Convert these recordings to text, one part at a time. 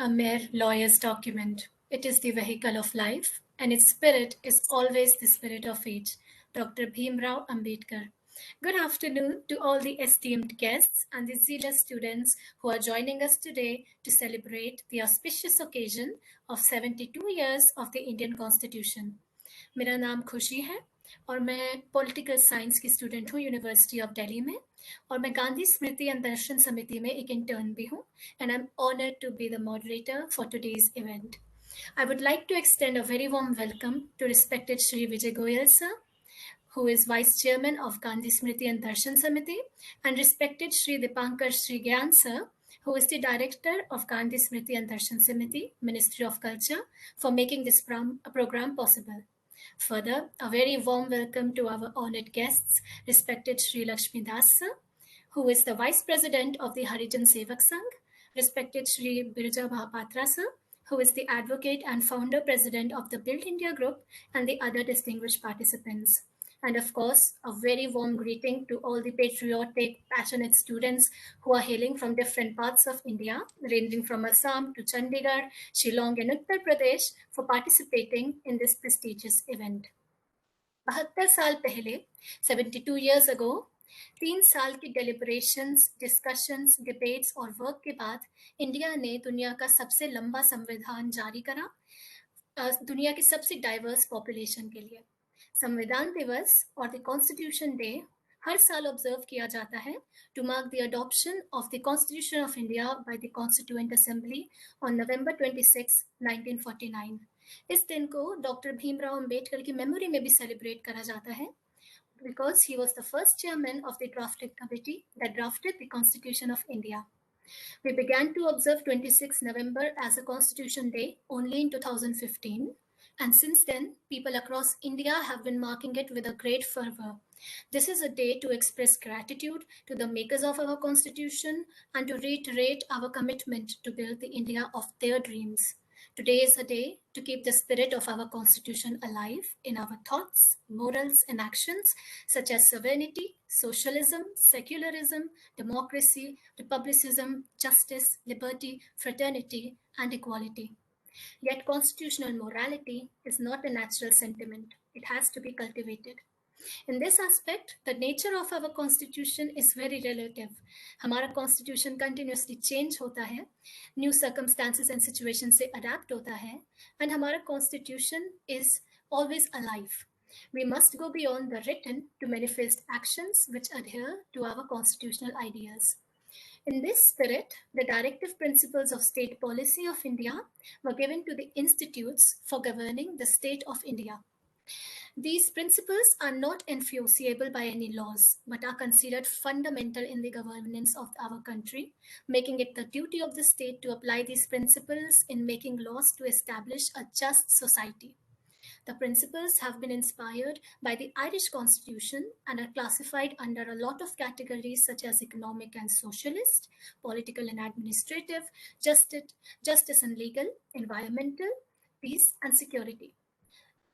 A mere lawyer's document. It is the vehicle of life, and its spirit is always the spirit of age. Dr. Bhimrao Ambedkar. Good afternoon to all the esteemed guests and the zealous students who are joining us today to celebrate the auspicious occasion of 72 years of the Indian Constitution. मेरा नाम खुशी है और मैं political science की student हूँ university of Delhi में और मैं गांधी स्मृति एंड दर्शन समिति में एक इंटर्न भी हूँ and I am honoured to be the moderator for today's event. I would like to extend a very warm welcome to respected Shri Vijay Goyal sir, who is Vice Chairman of Gandhi Smriti and Darshan Samiti, and respected Shri Dipankar Shri Gyan sir, who is the Director of Gandhi Smriti and Darshan Samiti, Ministry of Culture, for making this program possible. Further, a very warm welcome to our honored guests, respected Shri Lakshmi Das sir, who is the Vice President of the Harijan Sevak Sangh, respected Shri Birja Mahapatra sir, who is the Advocate and Founder President of the Build India Group, and the other distinguished participants. And of course, a very warm greeting to all the patriotic, passionate students who are hailing from different parts of India, ranging from Assam to Chandigarh, Shillong and Uttar Pradesh, for participating in this prestigious event. 72 साल पहले, 72 years ago, 3 साल की deliberations, discussions, debates और work के बाद India ने दुनिया का सबसे लंबा संविधान जारी करा दुनिया की सबसे डाइवर्स पॉपुलेशन के लिए. संविधान दिवस और द कॉन्स्टिट्यूशन डे हर साल ऑब्जर्व किया जाता है to mark the adoption of the constitution of India by the constituent assembly on November 26, 1949. इस दिन को डॉक्टर भीमराव अंबेडकर की मेमोरी में भी सेलिब्रेट करा जाता है because he was the first chairman of the drafting committee that drafted the Constitution of India. We began to observe 26 November as a Constitution Day only in 2015, and since then, people across India have been marking it with a great fervor. This is a day to express gratitude to the makers of our Constitution and to reiterate our commitment to build the India of their dreams. Today is a day to keep the spirit of our Constitution alive in our thoughts, morals, and actions, such as sovereignty, socialism, secularism, democracy, republicanism, justice, liberty, fraternity, and equality. Yet constitutional morality is not a natural sentiment. It has to be cultivated. In this aspect, the nature of our constitution is very relative. हमारा constitution continuously change होता है, new circumstances and situations से adapt होता है, and हमारा constitution is always alive. We must go beyond the written to manifest actions which adhere to our constitutional ideals. In this spirit, the directive principles of state policy of India were given to the institutes for governing the state of India. These principles are not enforceable by any laws, but are considered fundamental in the governance of our country, making it the duty of the state to apply these principles in making laws to establish a just society. The principles have been inspired by the Irish Constitution and are classified under a lot of categories such as economic and socialist, political and administrative, justice and legal, environmental, peace and security.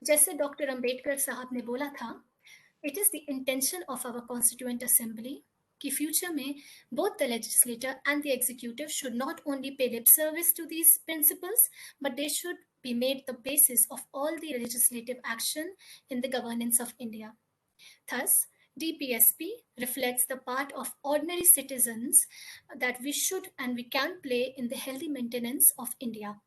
जैसे doctor Ambedkar साहब ने बोला था, it is the intention of our constituent assembly कि future में both the legislature and the executive should not only pay lip service to these principles, but they should be made the basis of all the legislative action in the governance of India. Thus, DPSP reflects the part of ordinary citizens that we should and we can play in the healthy maintenance of India.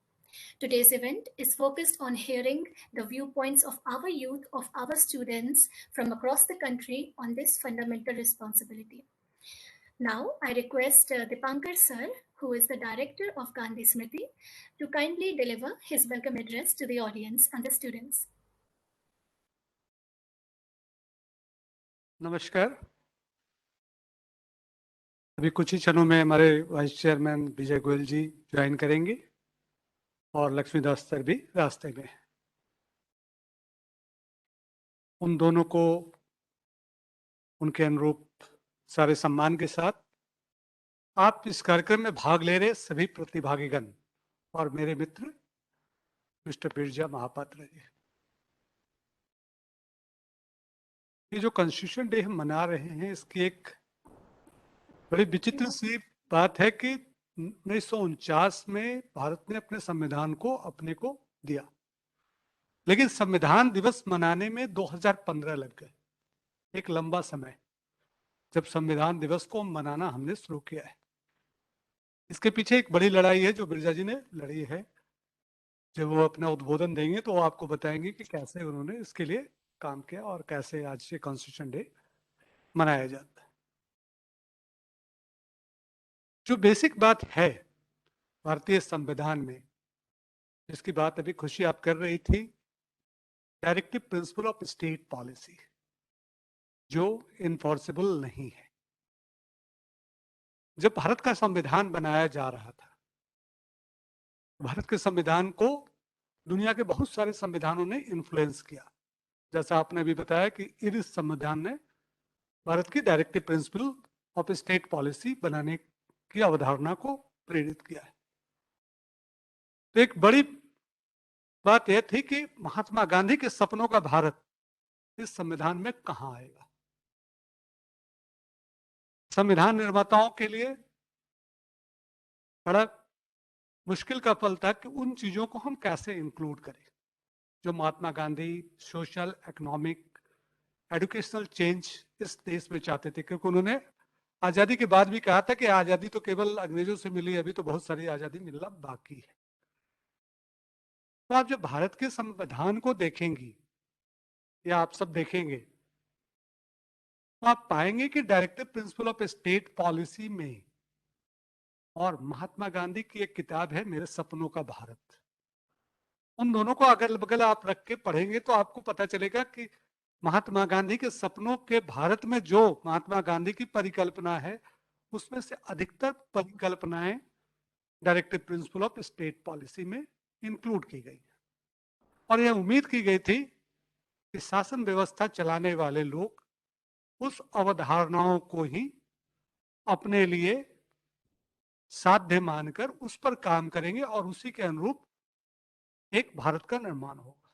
Today's event is focused on hearing the viewpoints of our youth, of our students from across the country on this fundamental responsibility. Now, I request Dipankar sir, who is the director of Gandhi Smriti, to kindly deliver his welcome address to the audience and the students. नमस्कार. अभी कुछ ही क्षणों में हमारे vice chairman विजय गोयल जी join करेंगे और Laxmidas sir भी रास्ते में. उन दोनों को उनके अनुरूप सारे सम्मान के साथ आप इस कार्यक्रम में भाग ले रहे सभी प्रतिभागीगण और मेरे मित्र मिस्टर बिरजा महापात्र जी. ये जो कॉन्स्टिट्यूशन डे हम मना रहे हैं, इसकी एक बड़ी विचित्र सी बात है कि 1949 में भारत ने अपने संविधान को अपने को दिया, लेकिन संविधान दिवस मनाने में 2015 लग गए, एक लंबा समय जब संविधान दिवस को मनाना हमने शुरू किया है। इसके पीछे एक बड़ी लड़ाई है जो बिरजा जी ने लड़ी है। जब वो अपना उद्बोधन देंगे तो वो आपको बताएंगे कि कैसे उन्होंने इसके लिए काम किया और कैसे आज से कॉन्स्टिट्यूशन डे मनाया जाता है। जो बेसिक बात है भारतीय संविधान में, जिसकी बात अभी खुशी आप कर रही थी, directive principle of state policy, जो इन्फोर्सेबल नहीं है। जब भारत का संविधान बनाया जा रहा था, भारत के संविधान को दुनिया के बहुत सारे संविधानों ने इन्फ्लुएंस किया। जैसा आपने भी बताया कि इस संविधान ने भारत की directive principle of state policy बनाने की अवधारणा को प्रेरित किया है। तो एक बड़ी बात यह थी कि महात्मा गांधी के सपनों का भारत इस संविधान में कहां आएगा। संविधान निर्माताओं के लिए बड़ा मुश्किल का पल था कि उन चीजों को हम कैसे इंक्लूड करें जो Mahatma Gandhi social, economic, educational change इस देश में चाहते थे। क्योंकि उन्होंने आजादी के बाद भी कहा था कि आजादी तो केवल अंग्रेजों से मिली, अभी तो बहुत सारी आजादी मिलना बाकी है। तो आप जब भारत के संविधान को देखेंगी या आप सब देखेंगे तो आप पाएंगे कि directive principle of state policy में और महात्मा गांधी की एक किताब है मेरे सपनों का भारत, उन दोनों को अगल बगल आप रख के पढ़ेंगे तो आपको पता चलेगा कि महात्मा गांधी के सपनों के भारत में जो महात्मा गांधी की परिकल्पना है उसमें से अधिकतर परिकल्पनाएं directive principle of state policy में इंक्लूड की गई और यह उम्मीद की गई थी कि शासन व्यवस्था चलाने वाले लोग उस अवधारणाओं को ही अपने लिए साध्य मानकर उस पर काम करेंगे और उसी के अनुरूप एक भारत का निर्माण होगा।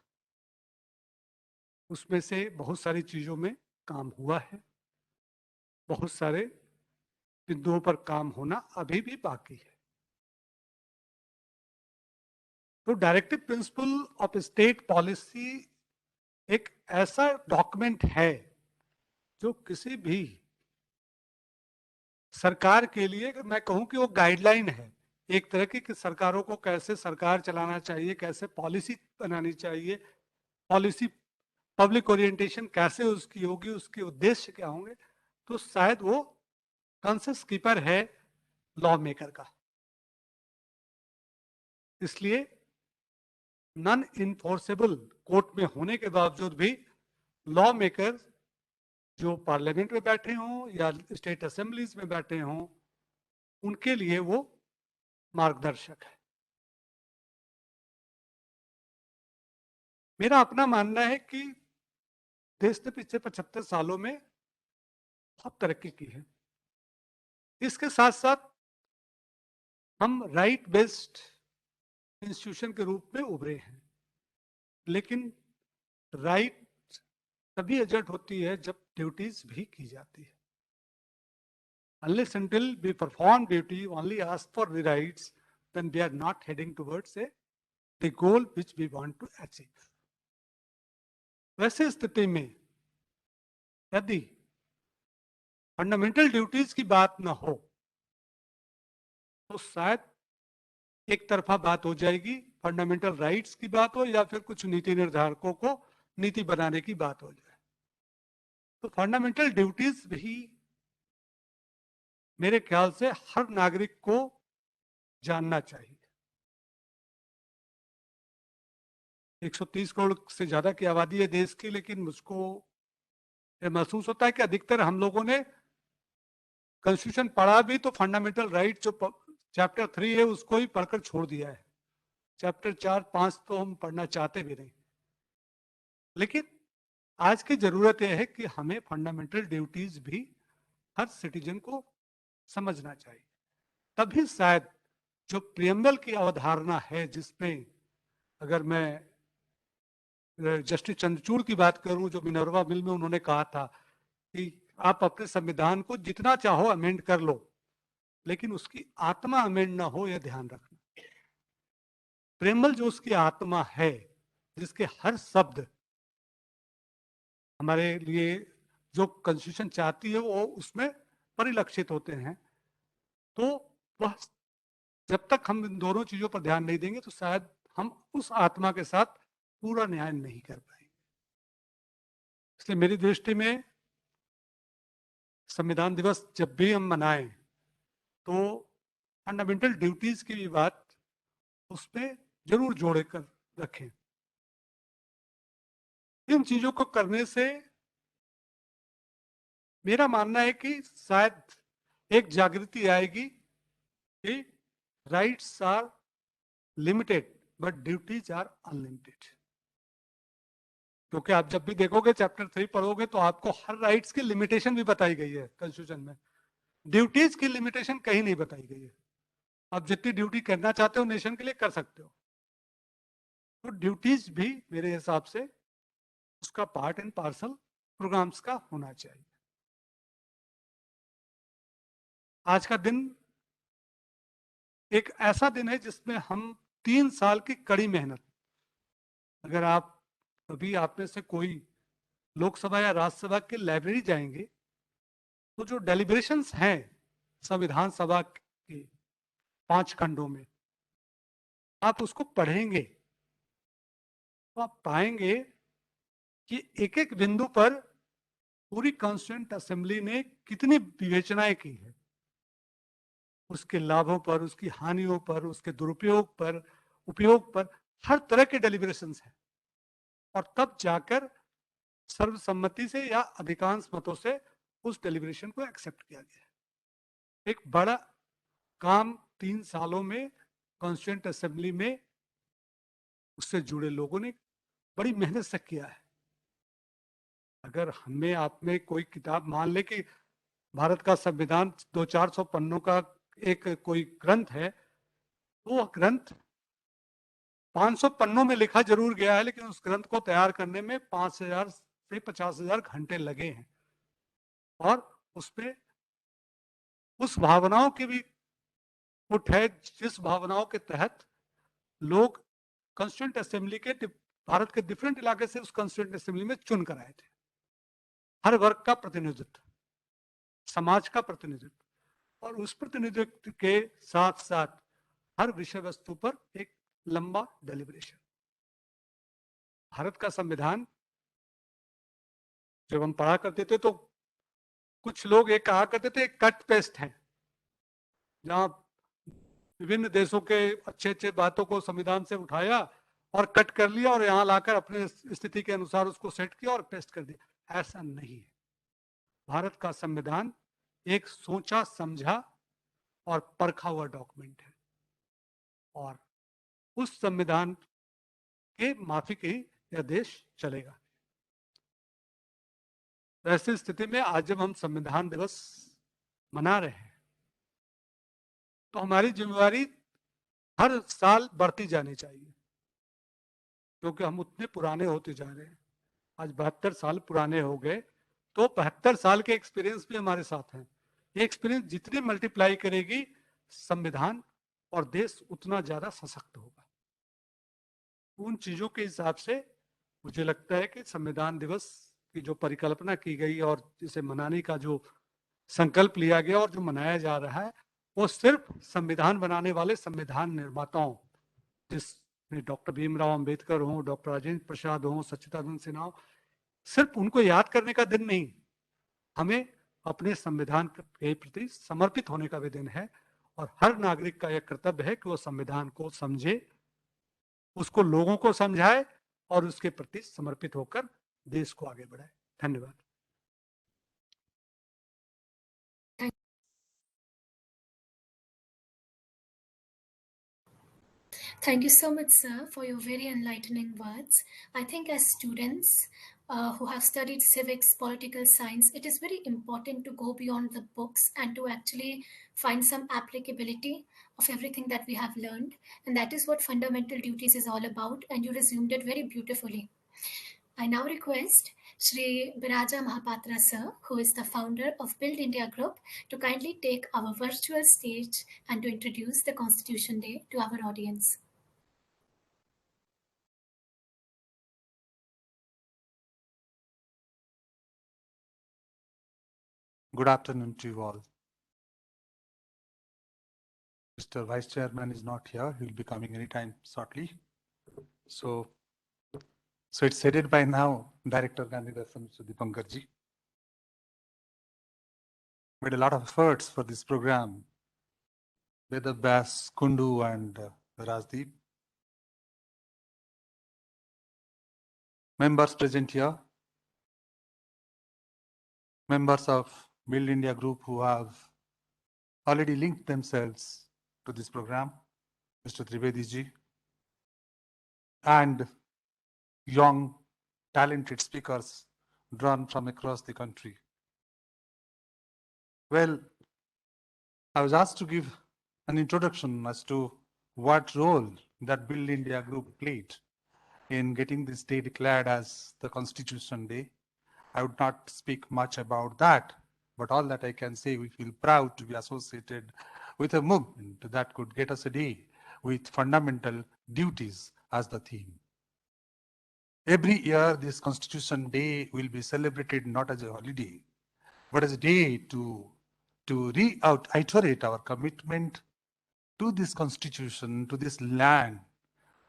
उसमें से बहुत सारी चीजों में काम हुआ है, बहुत सारे बिंदुओं पर काम होना अभी भी बाकी है। तो directive principle of state policy एक ऐसा डॉक्यूमेंट है जो किसी भी सरकार के लिए, मैं कहूं कि वो गाइडलाइन है एक तरह की कि सरकारों को कैसे सरकार चलाना चाहिए, कैसे पॉलिसी बनानी चाहिए, पॉलिसी पब्लिक ओरिएंटेशन कैसे उसकी होगी, उसके उद्देश्य क्या होंगे। तो शायद वो कॉन्सेंस कीपर है लॉ मेकर का। इसलिए नॉन इन्फोर्सेबल कोर्ट में होने के बावजूद भी लॉ मेकर जो पार्लियामेंट में बैठे हों या स्टेट असेंबलीज में बैठे हों, उनके लिए वो मार्गदर्शक है। मेरा अपना मानना है कि देश ने पिछले 75 सालों में बहुत तरक्की की है। इसके साथ साथ हम राइट बेस्ड इंस्टीट्यूशन के रूप में उभरे हैं, लेकिन राइट तभी एजेंट होती है जब ड्यूटीज भी की जाती है। Unless until we perform duty, only ask for the rights, then we are not heading towards the goal which we want to achieve. वैसे स्थिति में यदि फंडामेंटल ड्यूटीज की बात न हो तो शायद एक तरफा बात हो जाएगी, फंडामेंटल राइट्स की बात हो या फिर कुछ नीति निर्धारकों को नीति बनाने की बात हो जाए। तो फंडामेंटल ड्यूटीज भी मेरे ख्याल से हर नागरिक को जानना चाहिए। 130 करोड़ से ज्यादा की आबादी है देश की, लेकिन मुझको ये महसूस होता है कि अधिकतर हम लोगों ने कॉन्स्टिट्यूशन पढ़ा भी तो फंडामेंटल राइट जो चैप्टर 3 है उसको ही पढ़कर छोड़ दिया है। चैप्टर 4-5 तो हम पढ़ना चाहते भी नहीं। लेकिन आज की जरूरत यह है कि हमें फंडामेंटल ड्यूटीज भी हर सिटीजन को समझना चाहिए। तभी शायद जो प्रियम्बल की अवधारणा है, जिसमें अगर मैं जस्टिस चंद्रचूड़ की बात करूं, जो मिनर्वा मिल में उन्होंने कहा था कि आप अपने संविधान को जितना चाहो अमेंड कर लो, लेकिन उसकी आत्मा अमेंड ना हो, यह ध्यान रखना। प्रेमल जो उसकी आत्मा है, जिसके हर शब्द हमारे लिए जो कॉन्स्टिट्यूशन चाहती है वो उसमें परिलक्षित होते हैं, तो वह जब तक हम इन दोनों चीजों पर ध्यान नहीं देंगे तो शायद हम उस आत्मा के साथ पूरा न्याय नहीं कर पाएंगे। इसलिए मेरी दृष्टि में संविधान दिवस जब भी हम मनाएं तो फंडामेंटल ड्यूटीज की भी बात उसमें जरूर जोड़ कर रखें। इन चीजों को करने से मेरा मानना है कि शायद एक जागृति आएगी कि rights are limited but duties are unlimited. क्योंकि आप जब भी देखोगे चैप्टर 3 पढ़ोगे तो आपको हर राइट्स की लिमिटेशन भी बताई गई है कॉन्स्टिट्यूशन में, ड्यूटीज की लिमिटेशन कहीं नहीं बताई गई है। आप जितनी ड्यूटी करना चाहते हो नेशन के लिए कर सकते हो, तो ड्यूटीज भी मेरे हिसाब से उसका पार्ट एंड पार्सल प्रोग्राम्स का होना चाहिए। आज का दिन एक ऐसा दिन है जिसमें हम 3 साल की कड़ी मेहनत, अगर आप कभी आप में से कोई लोकसभा या राज्यसभा के लाइब्रेरी जाएंगे तो जो डेलिब्रेशंस हैं संविधान सभा के 5 खंडों में, आप उसको पढ़ेंगे तो आप पाएंगे कि एक एक बिंदु पर पूरी कॉन्स्टिट्यूएंट असेंबली ने कितनी विवेचनाएं की है, उसके लाभों पर, उसकी हानियों पर, उसके दुरुपयोग पर, उपयोग पर, हर तरह के डेलिब्रेशंस हैं। और तब जाकर सर्वसम्मति से या अधिकांश मतों से उस डेलिब्रेशन को एक्सेप्ट किया गया। एक बड़ा काम 3 सालों में कॉन्स्टिट्यूएंट असेंबली में उससे जुड़े लोगों ने बड़ी मेहनत से किया है। अगर हमें आप में कोई किताब, मान ले कि भारत का संविधान 200-400 पन्नों का एक कोई ग्रंथ है, तो वह ग्रंथ 500 पन्नों में लिखा जरूर गया है, लेकिन उस ग्रंथ को तैयार करने में 5,000 से 50,000 घंटे लगे हैं। और उसपे उस भावनाओं की भी उठ है जिस भावनाओं के तहत लोग कॉन्स्टिट्यूएंट असेंबली के भारत के डिफरेंट इलाके से उस कॉन्स्टिट्यूएंट असेंबली में चुन कर आए थे। हर वर्ग का प्रतिनिधित्व, समाज का प्रतिनिधित्व, और उस प्रतिनिधित्व के साथ साथ हर विषय वस्तु पर एक लंबा डेलिब्रेशन। भारत का संविधान जब हम पढ़ा करते थे तो कुछ लोग ये कहा करते थे कट पेस्ट है, जहां विभिन्न देशों के अच्छे अच्छे बातों को संविधान से उठाया और कट कर लिया और यहां लाकर अपने स्थिति के अनुसार उसको सेट किया और पेस्ट कर दिया। ऐसा नहीं है। भारत का संविधान एक सोचा समझा और परखा हुआ डॉक्यूमेंट है, और उस संविधान के माफिक ही यह देश चलेगा। ऐसी स्थिति में आज जब हम संविधान दिवस मना रहे हैं तो हमारी जिम्मेवारी हर साल बढ़ती जानी चाहिए, क्योंकि हम उतने पुराने होते जा रहे हैं। आज 72 साल पुराने हो गए, तो 72 साल के एक्सपीरियंस भी हमारे साथ हैं। ये एक्सपीरियंस जितने मल्टीप्लाई करेगी संविधान और देश उतना ज्यादा सशक्त होगा। उन चीजों के हिसाब से मुझे लगता है कि संविधान दिवस की जो परिकल्पना की गई और जिसे मनाने का जो संकल्प लिया गया और जो मनाया जा रहा है, वो सिर्फ संविधान बनाने वाले संविधान निर्माताओं, जिसमें डॉक्टर भीमराव अंबेडकर हों, डॉक्टर राजेंद्र प्रसाद हों, सच्चिदानंद सिन्हा हो, सिर्फ उनको याद करने का दिन नहीं, हमें अपने संविधान के प्रति समर्पित होने का भी दिन है। और हर नागरिक का यह कर्तव्य है कि वो संविधान को समझे, उसको लोगों को समझाए और उसके प्रति समर्पित होकर देश को आगे बढ़ाए। धन्यवाद। Thank you so much, sir, for your very enlightening words. I think as students who have studied civics, political science, it is very important to go beyond the books and to actually find some applicability of everything that we have learned. And that is what fundamental duties is all about. And you resumed it very beautifully. I now request Shri Biraja Mahapatra sir, who is the founder of Build India Group, to kindly take our virtual stage and to introduce the Constitution Day to our audience. Good afternoon to you all. Mr. Vice Chairman is not here. He'll be coming anytime shortly. So it's headed by now Director Gandhidasan Dipankarji. Made a lot of efforts for this program. Vedad Bas, Kundu and Rajdeep. Members present here. Members of Build India Group who have already linked themselves to this program. Mr. Trivedi ji. And young, talented speakers drawn from across the country. Well, I was asked to give an introduction as to what role that Build India Group played in getting this day declared as the Constitution Day. I would not speak much about that, but all that I can say, we feel proud to be associated with a movement that could get us a day with fundamental duties as the theme. Every year, this Constitution Day will be celebrated not as a holiday, but as a day to reiterate our commitment to this Constitution, to this land,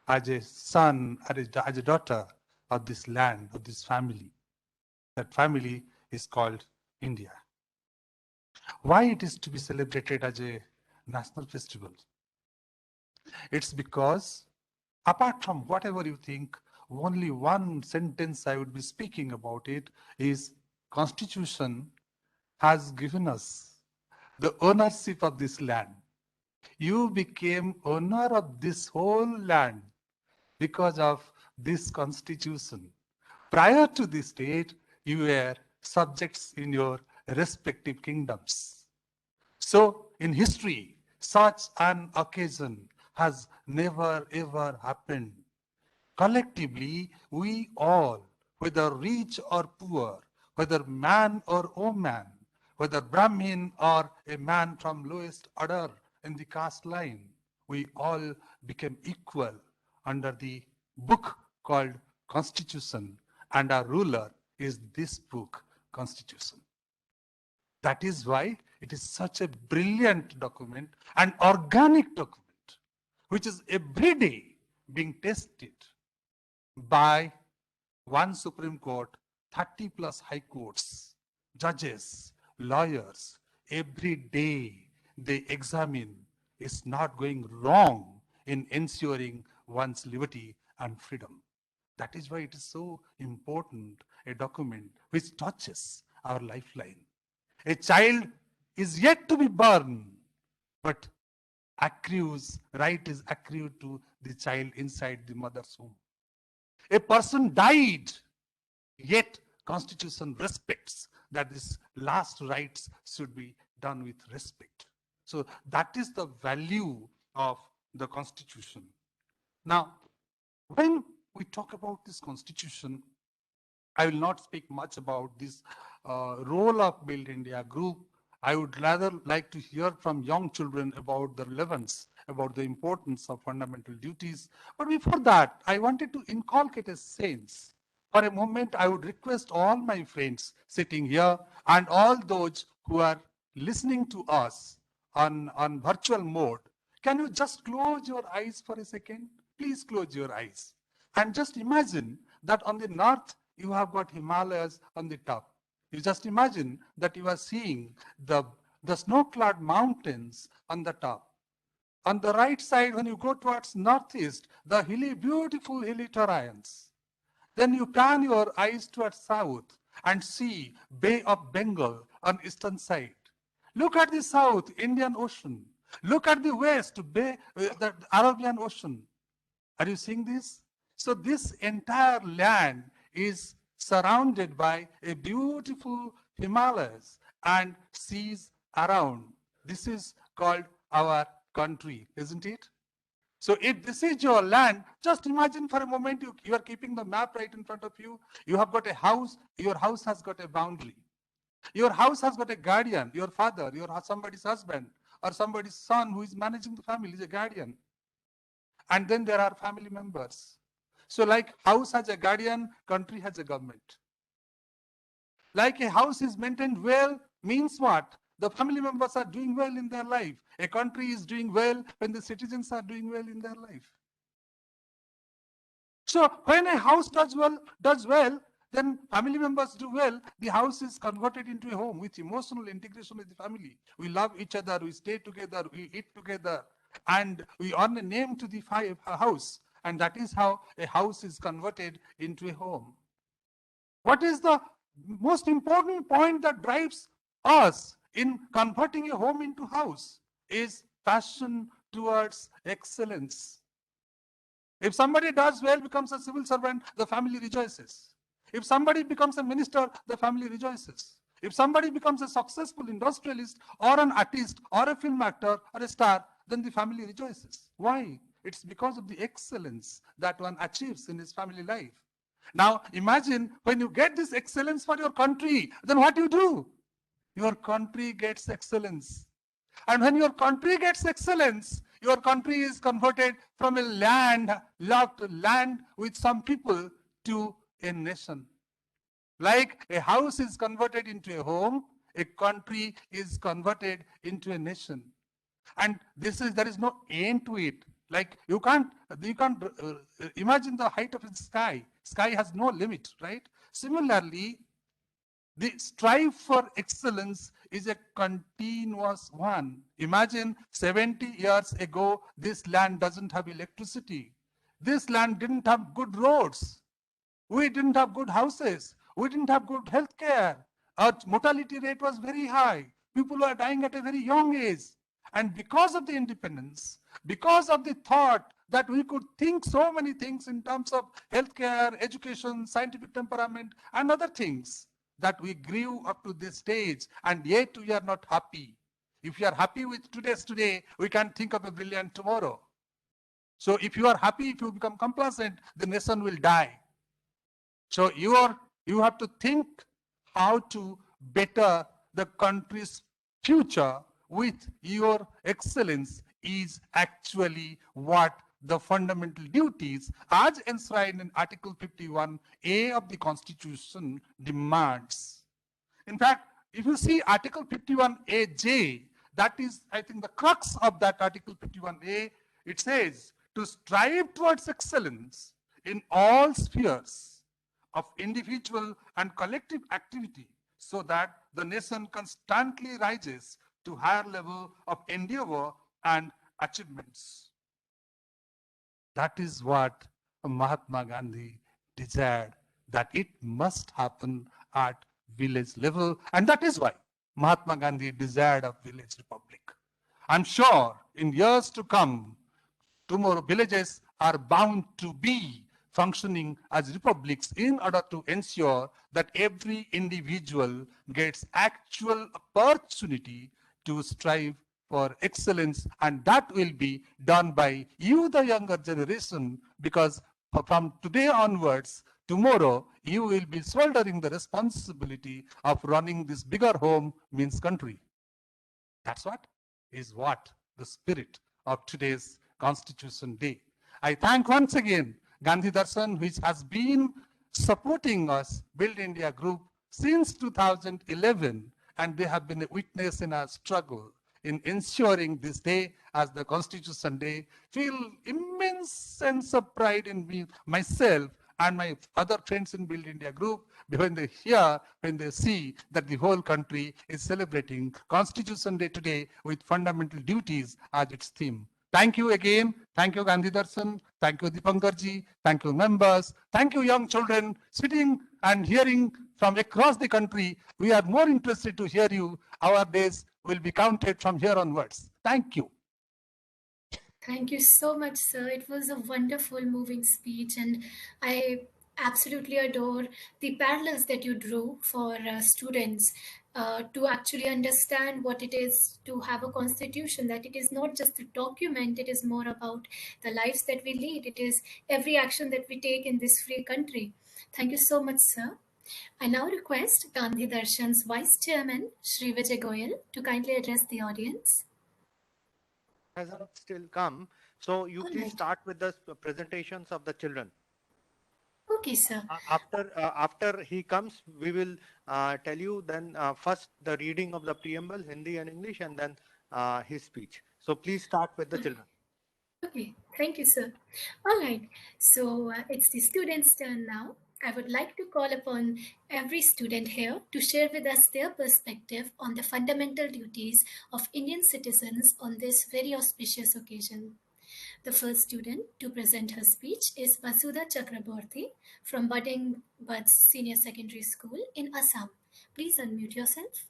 as a son, as a daughter of this land, of this family. That family is called India. Why it is to be celebrated as a national festival? It's because, apart from whatever you think, only one sentence I would be speaking about it is Constitution has given us the ownership of this land. You became owner of this whole land because of this Constitution. Prior to this date, you were subjects in your respective kingdoms. So in history, such an occasion has never ever happened. Collectively, we all, whether rich or poor, whether man or woman, whether Brahmin or a man from lowest order in the caste line, we all became equal under the book called Constitution, and our ruler is this book, Constitution. That is why it is such a brilliant document, an organic document, which is every day being tested by one Supreme Court, 30 plus high courts, judges, lawyers. Every day they examine is not going wrong in ensuring one's liberty and freedom. That is why it is so important, a document which touches our lifeline. A child is yet to be born, but right is accrued to the child inside the mother's womb. A person died, yet Constitution respects that this last rites should be done with respect. So that is the value of the Constitution. Now, when we talk about this Constitution, I will not speak much about this role of Build India Group. I would rather like to hear from young children about the relevance, about the importance of fundamental duties. But before that, I wanted to inculcate a sense. For a moment, I would request all my friends sitting here and all those who are listening to us on virtual mode, can you just close your eyes for a second? Please close your eyes. And just imagine that on the north, you have got Himalayas on the top. You just imagine that you are seeing the snow-clad mountains on the top. On the right side, when you go towards northeast, the beautiful hilly terrains. Then you turn your eyes towards south and see Bay of Bengal on eastern side. Look at the south, Indian Ocean. Look at the west, the Arabian Ocean. Are you seeing this? So this entire land is surrounded by a beautiful Himalayas and seas around. This is called our country, isn't it? So if this is your land, just imagine for a moment you are keeping the map right in front of you. You have got a house, your house has got a boundary. Your house has got a guardian, your father, somebody's husband, or somebody's son who is managing the family is a guardian. And then there are family members. So like house has a guardian, country has a government. Like a house is maintained well means what? The family members are doing well in their life. A country is doing well when the citizens are doing well in their life. So when a house does well, then family members do well, the house is converted into a home with emotional integration with the family. We love each other, we stay together, we eat together, and we earn a name to the house. And that is how a house is converted into a home. What is the most important point that drives us in converting a home into house is passion towards excellence. If somebody does well, becomes a civil servant, the family rejoices. If somebody becomes a minister, the family rejoices. If somebody becomes a successful industrialist or an artist or a film actor or a star, then the family rejoices. Why? It's because of the excellence that one achieves in his family life. Now imagine when you get this excellence for your country, then what you do? Your country gets excellence. And when your country gets excellence, your country is converted from a locked land with some people to a nation. Like a house is converted into a home, a country is converted into a nation. And there is no end to it. Like you can't imagine the height of the sky. Sky has no limit, right? Similarly, the strive for excellence is a continuous one. Imagine 70 years ago, this land doesn't have electricity. This land didn't have good roads. We didn't have good houses. We didn't have good health care. Our mortality rate was very high. People were dying at a very young age. And because of the independence, because of the thought that we could think so many things in terms of healthcare, education, scientific temperament, and other things, that we grew up to this stage, and yet we are not happy. If you are happy with today's today, we can think of a brilliant tomorrow. So if you are happy, if you become complacent, the nation will die. So you have to think how to better the country's future with your excellence is actually what the fundamental duties as enshrined in Article 51A of the Constitution demands. In fact, if you see Article 51AJ, that is, I think, the crux of that Article 51A, it says to strive towards excellence in all spheres of individual and collective activity so that the nation constantly rises to higher level of endeavor and achievements. That is what Mahatma Gandhi desired, that it must happen at village level. And that is why Mahatma Gandhi desired a village republic. I'm sure in years to come, tomorrow villages are bound to be functioning as republics in order to ensure that every individual gets actual opportunity to strive for excellence, and that will be done by you, the younger generation, because from today onwards, tomorrow, you will be shouldering the responsibility of running this bigger home means country. That's what the spirit of today's Constitution Day. I thank once again Gandhi Darshan, which has been supporting us, Build India Group, since 2011, and they have been a witness in our struggle in ensuring this day as the Constitution Day. Feel immense sense of pride in me, myself, and my other friends in Build India Group when they hear, when they see that the whole country is celebrating Constitution Day today with fundamental duties as its theme. Thank you again. Thank you, Gandhi Darshan. Thank you, Dipankarji. Thank you, members. Thank you, young children sitting and hearing from across the country. We are more interested to hear you. Our days will be counted from here onwards. Thank you. Thank you so much, sir. It was a wonderful, moving speech, and I absolutely adore the parallels that you drew for students to actually understand what it is to have a constitution, that it is not just a document, it is more about the lives that we lead. It is every action that we take in this free country. Thank you so much, sir. I now request Gandhi Darshan's Vice Chairman, Shri Vijay Goyal, to kindly address the audience. Hasn't still come. So you All please right. start with the presentations of the children. Okay, sir. After he comes, we will tell you then first the reading of the preamble, Hindi and English, and then his speech. So please start with the children. Okay, thank you, sir. All right, so it's the students' turn now. I would like to call upon every student here to share with us their perspective on the fundamental duties of Indian citizens on this very auspicious occasion. The first student to present her speech is Vasudha Chakraborty from Budding Buds Senior Secondary School in Assam. Please unmute yourself.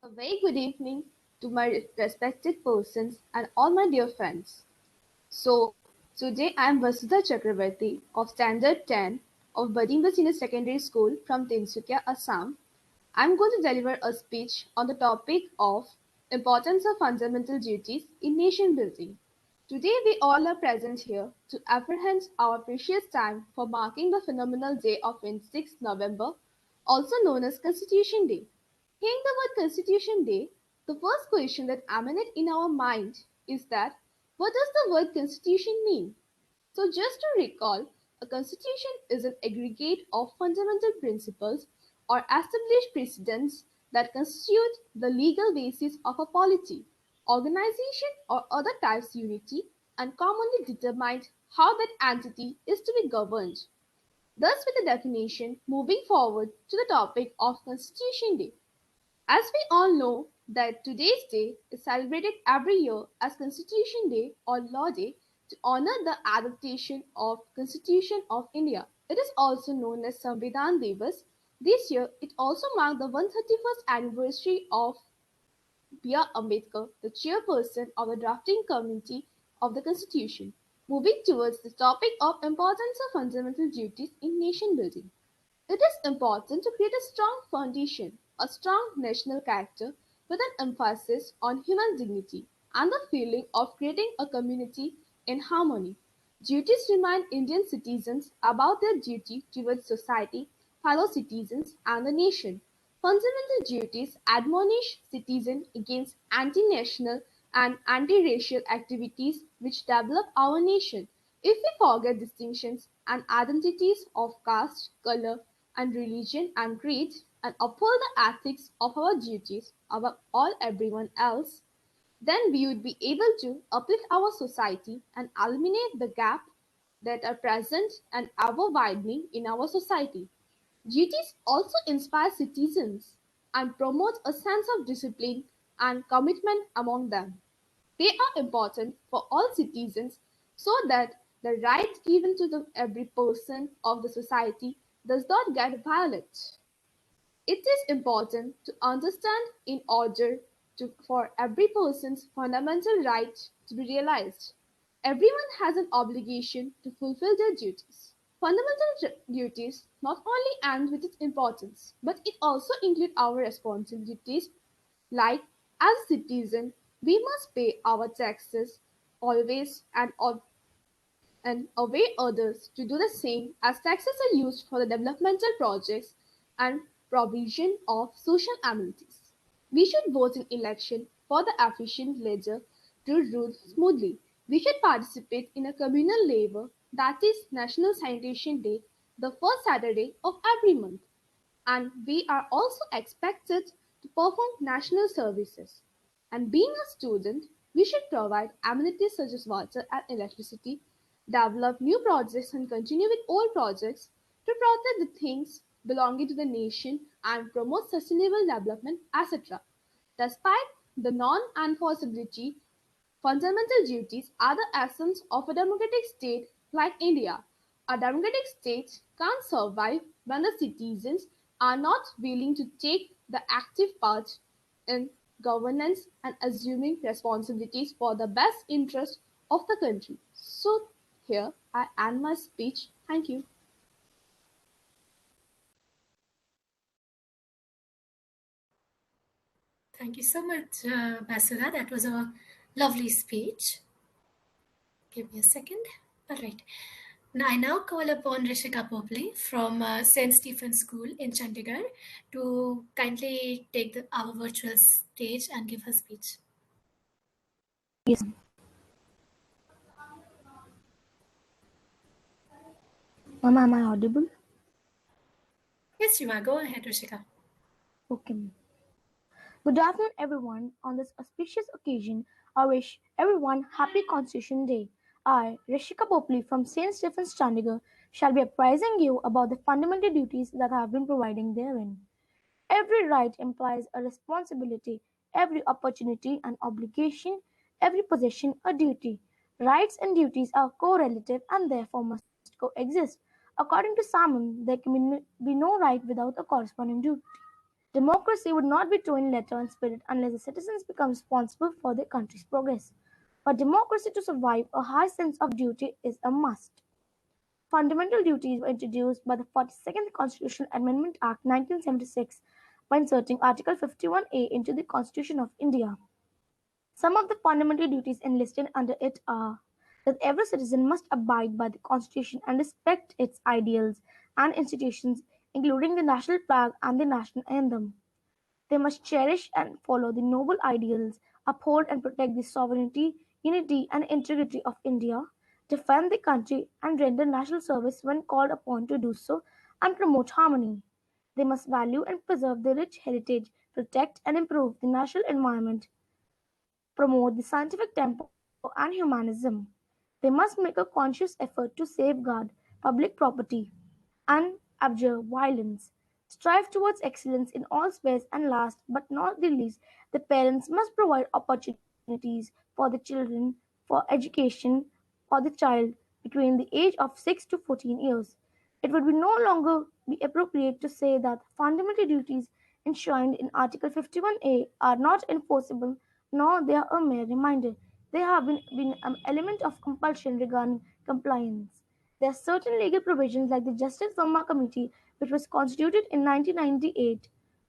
A very good evening to my respected persons and all my dear friends. So, today I am Vasudha Chakrabarty of Standard 10 of Badimba Senior Secondary School from Tinsukia, Assam. I am going to deliver a speech on the topic of importance of fundamental duties in nation building. Today we all are present here to apprehend our precious time for marking the phenomenal day of 26th November, also known as Constitution Day. Hearing the word Constitution Day, the first question that emanates in our mind is that what does the word Constitution mean? So, just to recall, a constitution is an aggregate of fundamental principles or established precedents that constitute the legal basis of a polity, organization, or other types unity and commonly determine how that entity is to be governed. Thus, with the definition, moving forward to the topic of Constitution Day. As we all know that today's day is celebrated every year as Constitution Day or Law Day to honor the adaptation of Constitution of India. It is also known as Samvidhan Divas. This year, it also marked the 131st anniversary of B.R. Ambedkar, the chairperson of the drafting committee of the Constitution. Moving towards the topic of importance of fundamental duties in nation building. It is important to create a strong foundation, a strong national character with an emphasis on human dignity and the feeling of creating a community in harmony. Duties remind Indian citizens about their duty towards society, fellow citizens, and the nation. Fundamental duties admonish citizens against anti-national and anti-racial activities which develop our nation. If we forget distinctions and identities of caste, color, and religion and creed, and uphold the ethics of our duties above all everyone else, then we would be able to uplift our society and eliminate the gap that are present and ever widening in our society. Duties also inspire citizens and promote a sense of discipline and commitment among them. They are important for all citizens so that the rights given to every person of the society does not get violated. It is important to understand in order for every person's fundamental right to be realized. Everyone has an obligation to fulfill their duties. Fundamental duties not only end with its importance, but it also include our responsibilities like as a citizen, we must pay our taxes always and obey others to do the same as taxes are used for the developmental projects and provision of social amenities. We should vote in election for the efficient ledger to rule smoothly. We should participate in a communal labor that is National Sanitation Day, the first Saturday of every month, and we are also expected to perform national services. And being a student, we should provide amenities such as water and electricity, develop new projects and continue with old projects to protect the things belonging to the nation and promote sustainable development, etc. Despite the non-enforceability, fundamental duties are the essence of a democratic state like India. A democratic state can't survive when the citizens are not willing to take the active part in governance and assuming responsibilities for the best interest of the country. So, here I end my speech. Thank you. Thank you so much, Basudha. That was a lovely speech. Give me a second. All right. Now, I now call upon Rishika Popley from St. Stephen's School in Chandigarh to kindly take our virtual stage and give her speech. Yes. Mama, am I audible? Yes, you are. Go ahead, Rishika. Okay. Good afternoon, everyone. On this auspicious occasion, I wish everyone happy Constitution Day. I, Rishika Popley from St. Stephen's Chandigarh, shall be apprising you about the fundamental duties that I have been providing therein. Every right implies a responsibility, every opportunity an obligation, every possession a duty. Rights and duties are correlative and therefore must coexist. According to Salmon, there can be no right without a corresponding duty. Democracy would not be true in letter and spirit unless the citizens become responsible for their country's progress. For democracy to survive, a high sense of duty is a must. Fundamental duties were introduced by the 42nd Constitutional Amendment Act 1976 by inserting Article 51A into the Constitution of India. Some of the fundamental duties enlisted under it are that every citizen must abide by the Constitution and respect its ideals and institutions, including the national flag and the national anthem. They must cherish and follow the noble ideals, uphold and protect the sovereignty, unity, and integrity of India, defend the country, and render national service when called upon to do so, and promote harmony. They must value and preserve the rich heritage, protect and improve the natural environment, promote the scientific tempo and humanism. They must make a conscious effort to safeguard public property and abjure violence. Strive towards excellence in all spheres, and last but not the least, the parents must provide opportunities for the children for education for the child between the age of 6 to 14 years. It would no longer be appropriate to say that fundamental duties enshrined in Article 51A are not enforceable, nor they are a mere reminder. They have been an element of compulsion regarding compliance. There are certain legal provisions like the Justice Verma Committee, which was constituted in 1998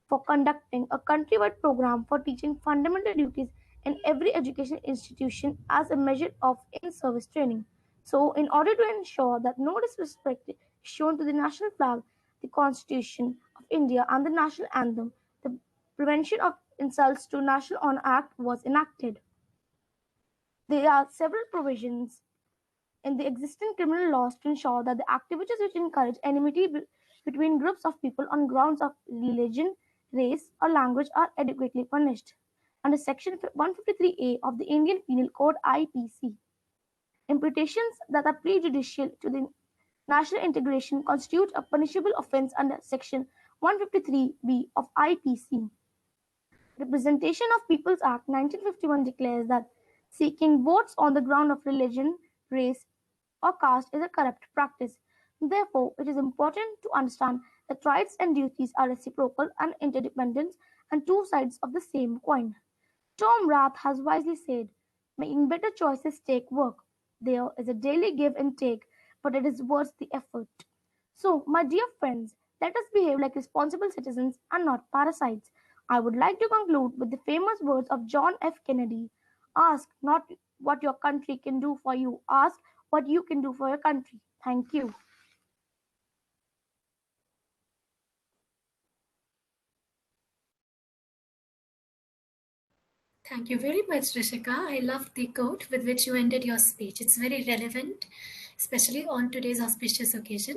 for conducting a countrywide program for teaching fundamental duties in every education institution as a measure of in-service training. So, in order to ensure that no disrespect is shown to the national flag, the Constitution of India, and the national anthem, the Prevention of Insults to National Honor Act was enacted. There are several provisions in the existing criminal laws to ensure that the activities which encourage enmity between groups of people on grounds of religion, race, or language are adequately punished. Under Section 153A of the Indian Penal Code (IPC), imputations that are prejudicial to the national integration constitute a punishable offence under Section 153B of IPC. Representation of Peoples Act 1951 declares that seeking votes on the ground of religion, race, or caste is a corrupt practice. Therefore, it is important to understand that rights and duties are reciprocal and interdependent and two sides of the same coin. Tom Rath has wisely said, making better choices take work. There is a daily give and take, but it is worth the effort. So, my dear friends, let us behave like responsible citizens and not parasites. I would like to conclude with the famous words of John F. Kennedy: ask not what your country can do for you, ask what you can do for your country. Thank you. Thank you very much, Rishika. I loved the quote with which you ended your speech. It's very relevant, especially on today's auspicious occasion.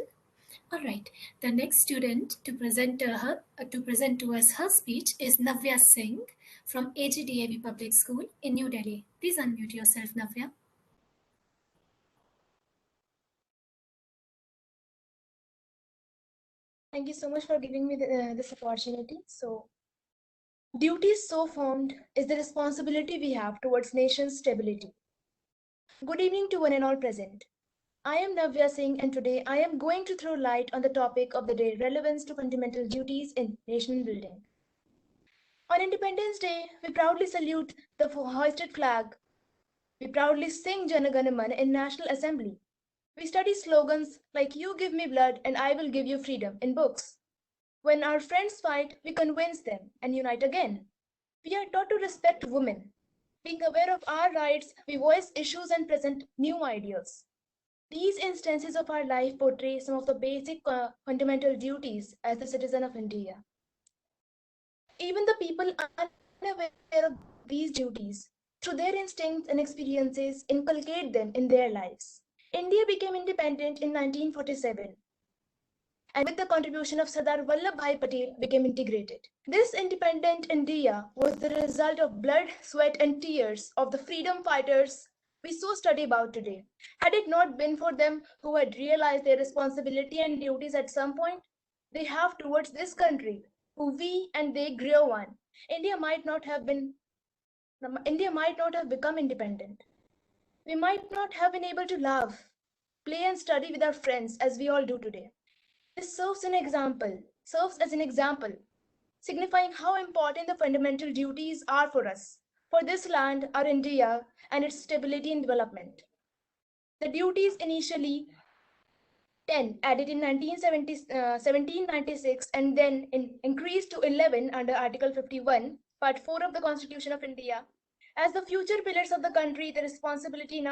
All right, the next student to present to us her speech is Navya Singh from AGDAV Public School in New Delhi. Please unmute yourself, Navya. Thank you so much for giving me this opportunity. So, duties so formed is the responsibility we have towards nation's stability. Good evening to one and all present. I am Navya Singh, and today I am going to throw light on the topic of the day: relevance to fundamental duties in nation building. On Independence Day, we proudly salute the hoisted flag. We proudly sing Jana Gana Mana in National Assembly. We study slogans like "You give me blood and I will give you freedom" in books. When our friends fight, we convince them and unite again. We are taught to respect women. Being aware of our rights, we voice issues and present new ideas. These instances of our life portray some of the basic fundamental duties as a citizen of India. Even the people unaware of these duties, through their instincts and experiences, inculcate them in their lives. India became independent in 1947, and with the contribution of Sardar Vallabhbhai Patel became integrated. This independent India was the result of blood, sweat and tears of the freedom fighters we so study about today. Had it not been for them who had realized their responsibility and duties at some point they have towards this country, who we and they grew on, India might not have become independent. We might not have been able to laugh, play and study with our friends as we all do today. This serves as an example, signifying how important the fundamental duties are for us, for this land, our India, and its stability and development. The duties initially 10 added in 1796 and then increased to 11 under Article 51, Part 4 of the Constitution of India. As the future pillars of the country, the responsibility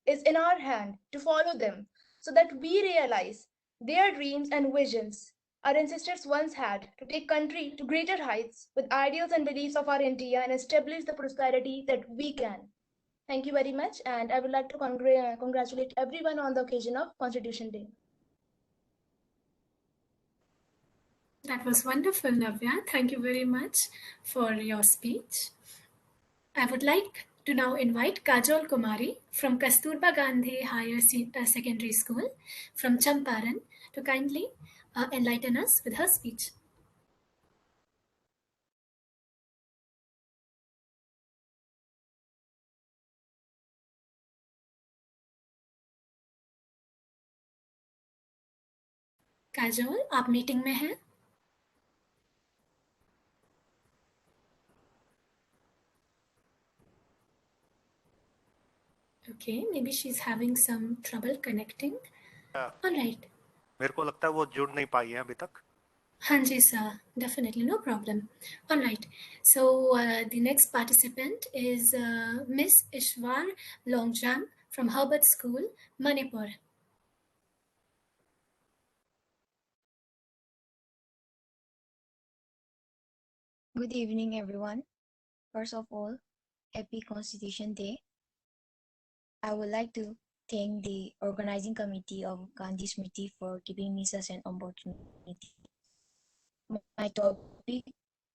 is in our hand to follow them so that we realize their dreams and visions our ancestors once had to take country to greater heights with ideals and beliefs of our India and establish the prosperity that we can. Thank you very much, and I would like to congratulate everyone on the occasion of Constitution Day. That was wonderful, Navya. Thank you very much for your speech. I would like to now invite Kajol Kumari from Kasturba Gandhi Higher Secondary School from Champaran to kindly enlighten us with her speech. Kajol, आप meeting में हैं? Okay, maybe she's having some trouble connecting. All right. मेरे को लगता है वो जुड़ नहीं पाई है अभी तक. Hanji sir, definitely, no problem. All right, so the next participant is Miss Ishwar Longjam from Herbert School, Manipur. Good evening, everyone. First of all, happy Constitution Day. I would like to thank the organizing committee of Gandhi Smriti for giving me such an opportunity. My topic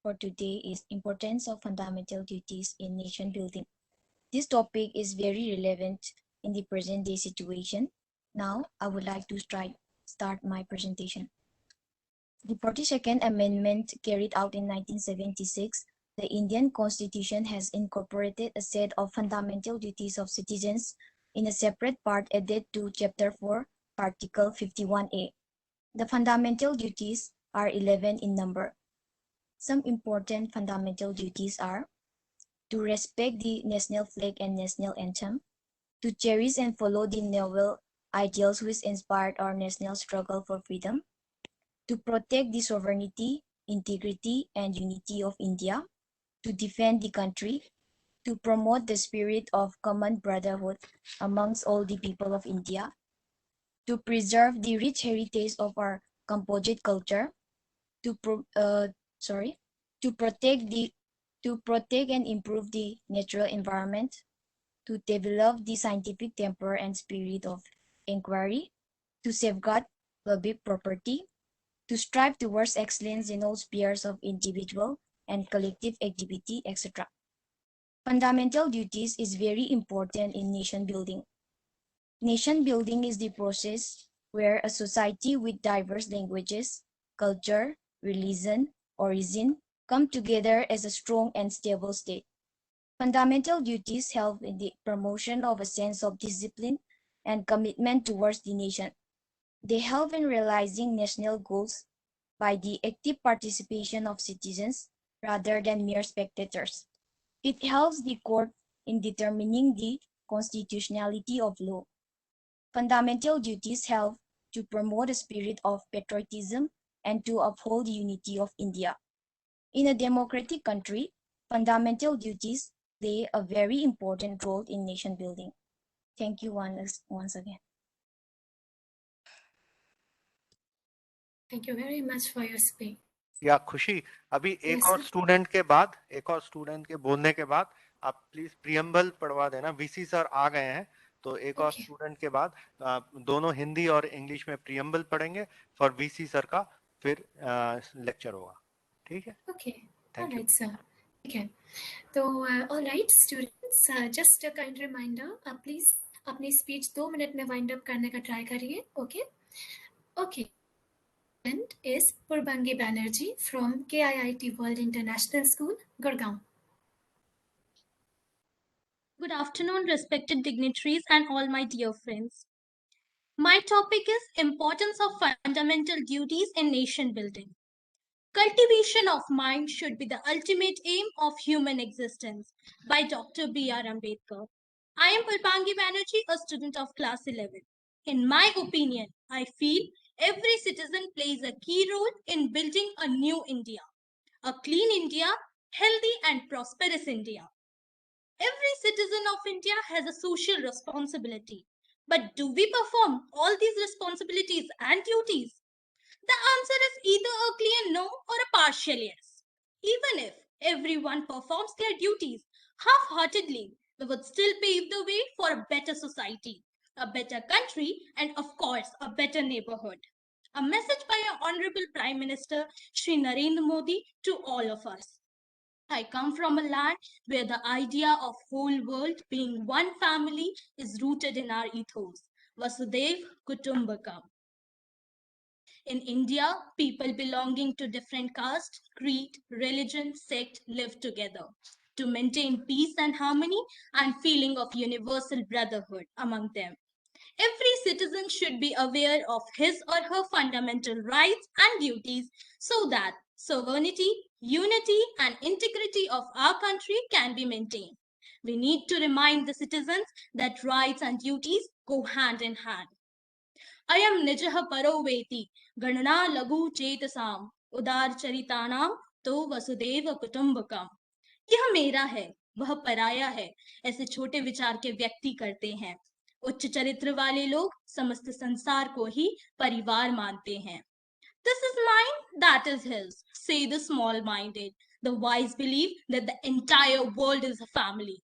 for today is importance of fundamental duties in nation building. This topic is very relevant in the present day situation. Now, I would like to start my presentation. The 42nd Amendment carried out in 1976, the Indian Constitution has incorporated a set of fundamental duties of citizens in a separate part added to Chapter 4, Article 51A. The fundamental duties are 11 in number. Some important fundamental duties are to respect the national flag and national anthem, to cherish and follow the noble ideals which inspired our national struggle for freedom, to protect the sovereignty, integrity, and unity of India, to defend the country, to promote the spirit of common brotherhood amongst all the people of India, to preserve the rich heritage of our composite culture, to protect and improve the natural environment, to develop the scientific temper and spirit of inquiry, to safeguard public property, to strive towards excellence in all spheres of individual and collective activity, etc. Fundamental duties is very important in nation building. Nation building is the process where a society with diverse languages, culture, religion, origin come together as a strong and stable state. Fundamental duties help in the promotion of a sense of discipline and commitment towards the nation. They help in realizing national goals by the active participation of citizens rather than mere spectators. It helps the court in determining the constitutionality of law. Fundamental duties help to promote a spirit of patriotism and to uphold the unity of India. In a democratic country, fundamental duties play a very important role in nation building. Thank you once again. Thank you very much for your speech. या खुशी, अभी एक Yes, और sir. Student के बोलने के बाद आप प्लीज प्रियम्बल पढ़वा देना। वीसी सर आ गए हैं, तो एक और Okay. स्टूडेंट के बाद दोनों हिंदी और इंग्लिश में प्रियम्बल पढ़ेंगे फॉर वीसी सर का, फिर लेक्चर होगा। ठीक है, Okay. Thank All you. right, sir. Okay. So, all right, students, just a kind reminder, please अपनी स्पीच 2 मिनट में वाइंड अप करने का ट्राई करिए। Okay okay And is Purbangi Banerjee from KIIT World International School, Gurgaon. Good afternoon, respected dignitaries and all my dear friends. My topic is Importance of Fundamental Duties in Nation Building. Cultivation of mind should be the ultimate aim of human existence by Dr. B.R. Ambedkar. I am Purbangi Banerjee, a student of class 11. In my opinion, I feel every citizen plays a key role in building a new India, a clean India, healthy and prosperous India. Every citizen of India has a social responsibility. But do we perform all these responsibilities and duties? The answer is either a clear no or a partial yes. Even if everyone performs their duties half-heartedly, we would still pave the way for a better society, a better country, and of course, a better neighborhood. A message by our Honorable Prime Minister Shri Narendra Modi to all of us. I come from a land where the idea of whole world being one family is rooted in our ethos. Vasudev Kutumbakam. In India, people belonging to different castes, creed, religion, sect live together to maintain peace and harmony and feeling of universal brotherhood among them. Every citizen should be aware of his or her fundamental rights and duties so that sovereignty, unity, and integrity of our country can be maintained. We need to remind the citizens that rights and duties go hand in hand. Ayam nijah paroveti ganana lagu chetasam udar charitanam to vasudeva kutumbakam. यह मेरा है, वह पराया है, ऐसे छोटे विचार के व्यक्ति करते हैं। उच्च चरित्र वाले लोग समस्त संसार को ही परिवार मानते हैं। This is mine, that is his, say the small-minded. The wise believe that the entire world is a family.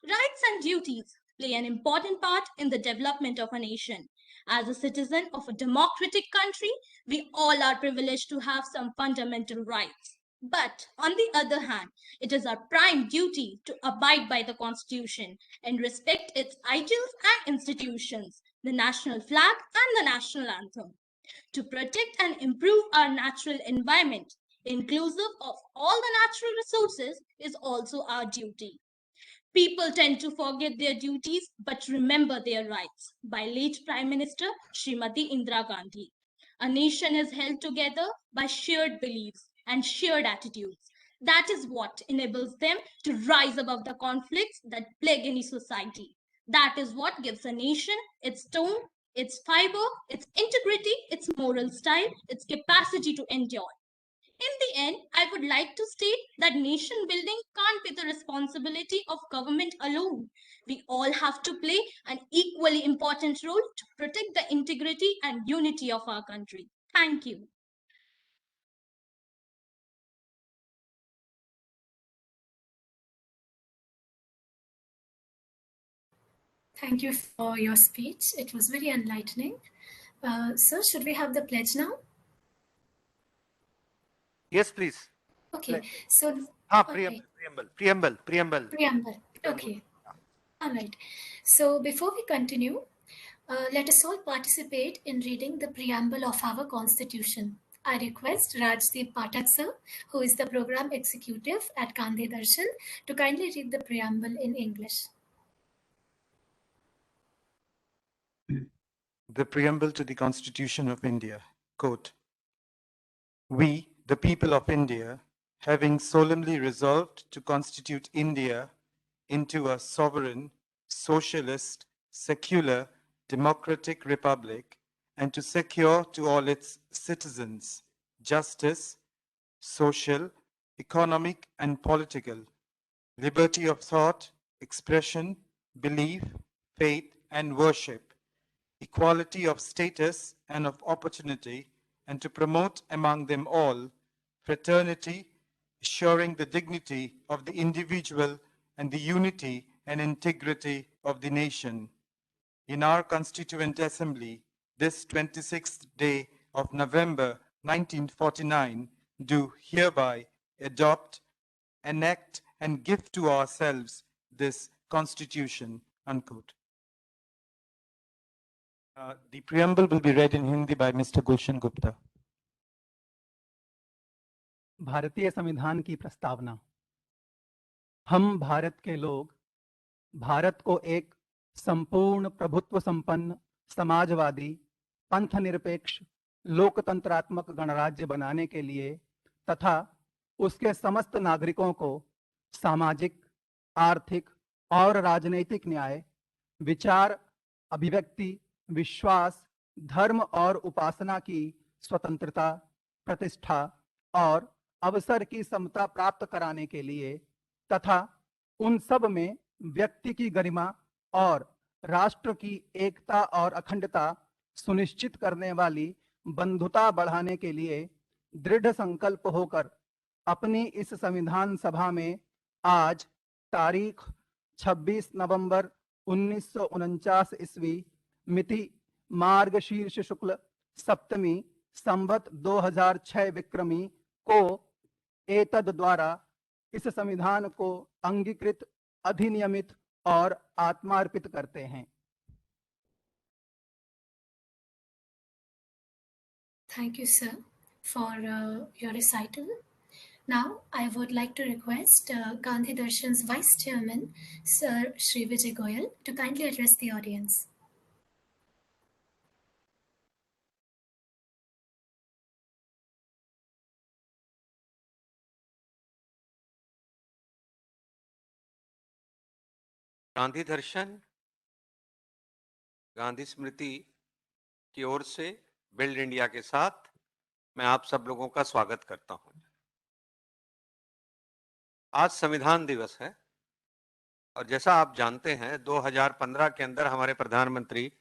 Rights and duties play an important part in the development of a nation. As a citizen of a democratic country, we all are privileged to have some fundamental rights. But on the other hand, it is our prime duty to abide by the Constitution and respect its ideals and institutions, the national flag and the national anthem. To protect and improve our natural environment, inclusive of all the natural resources, is also our duty. People tend to forget their duties but remember their rights. By late Prime Minister Srimati Indira Gandhi. A nation is held together by shared beliefs and shared attitudes. That is what enables them to rise above the conflicts that plague any society. That is what gives a nation its tone, its fiber, its integrity, its moral style, its capacity to endure. In the end, I would like to state that nation building can't be the responsibility of government alone. We all have to play an equally important role to protect the integrity and unity of our country. Thank you. Thank you for your speech. It was very enlightening. Sir, should we have the pledge now? Yes, please. Okay, so Preamble. Okay. All right. So before we continue, let us all participate in reading the preamble of our Constitution. I request Rajdeep Pathak sir, who is the program executive at Gandhi Darshan, to kindly read the preamble in English. The preamble to the Constitution of India, quote, "We, the people of India, having solemnly resolved to constitute India into a sovereign, socialist, secular, democratic republic, and to secure to all its citizens justice, social, economic, and political liberty of thought, expression, belief, faith, and worship, equality of status and of opportunity, and to promote among them all fraternity, assuring the dignity of the individual and the unity and integrity of the nation. In our Constituent Assembly, this 26th day of November 1949, do hereby adopt, enact, and give to ourselves this Constitution, unquote. The preamble will be read in Hindi by Mr. Gulshan Gupta. भारतीय संविधान की प्रस्तावना। हम भारत के लोग भारत को एक संपूर्ण प्रभुत्व संपन्न समाजवादी पंथनिरपेक्ष लोकतंत्रात्मक गणराज्य बनाने के लिए तथा उसके समस्त नागरिकों को सामाजिक, आर्थिक और राजनैतिक न्याय, विचार, अभिव्यक्ति, विश्वास, धर्म और उपासना की स्वतंत्रता, प्रतिष्ठा और अवसर की समता प्राप्त कराने के लिए तथा उन सब में व्यक्ति की गरिमा और राष्ट्र की एकता और अखंडता सुनिश्चित करने वाली बंधुता बढ़ाने के लिए दृढ़ संकल्प होकर अपनी इस संविधान सभा में आज तारीख 26 नवंबर 1949 ईस्वी मिति मार्गशीर्ष शुक्ल सप्तमी संवत 2006 विक्रमी को एतद द्वारा इस संविधान को अंगीकृत, अधिनियमित और आत्मार्पित करते हैं। Thank you, sir, for your recital. Now, I would like to request Gandhi Darshan's Vice Chairman, Sir Shri Vijay Goyal, to kindly address the audience. Gandhi दर्शन गांधी स्मृति की ओर से बिल्ड इंडिया के साथ मैं आप सब लोगों का स्वागत करता हूं। आज संविधान दिवस है और जैसा आप जानते हैं 2015 के अंदर हमारे प्रधानमंत्री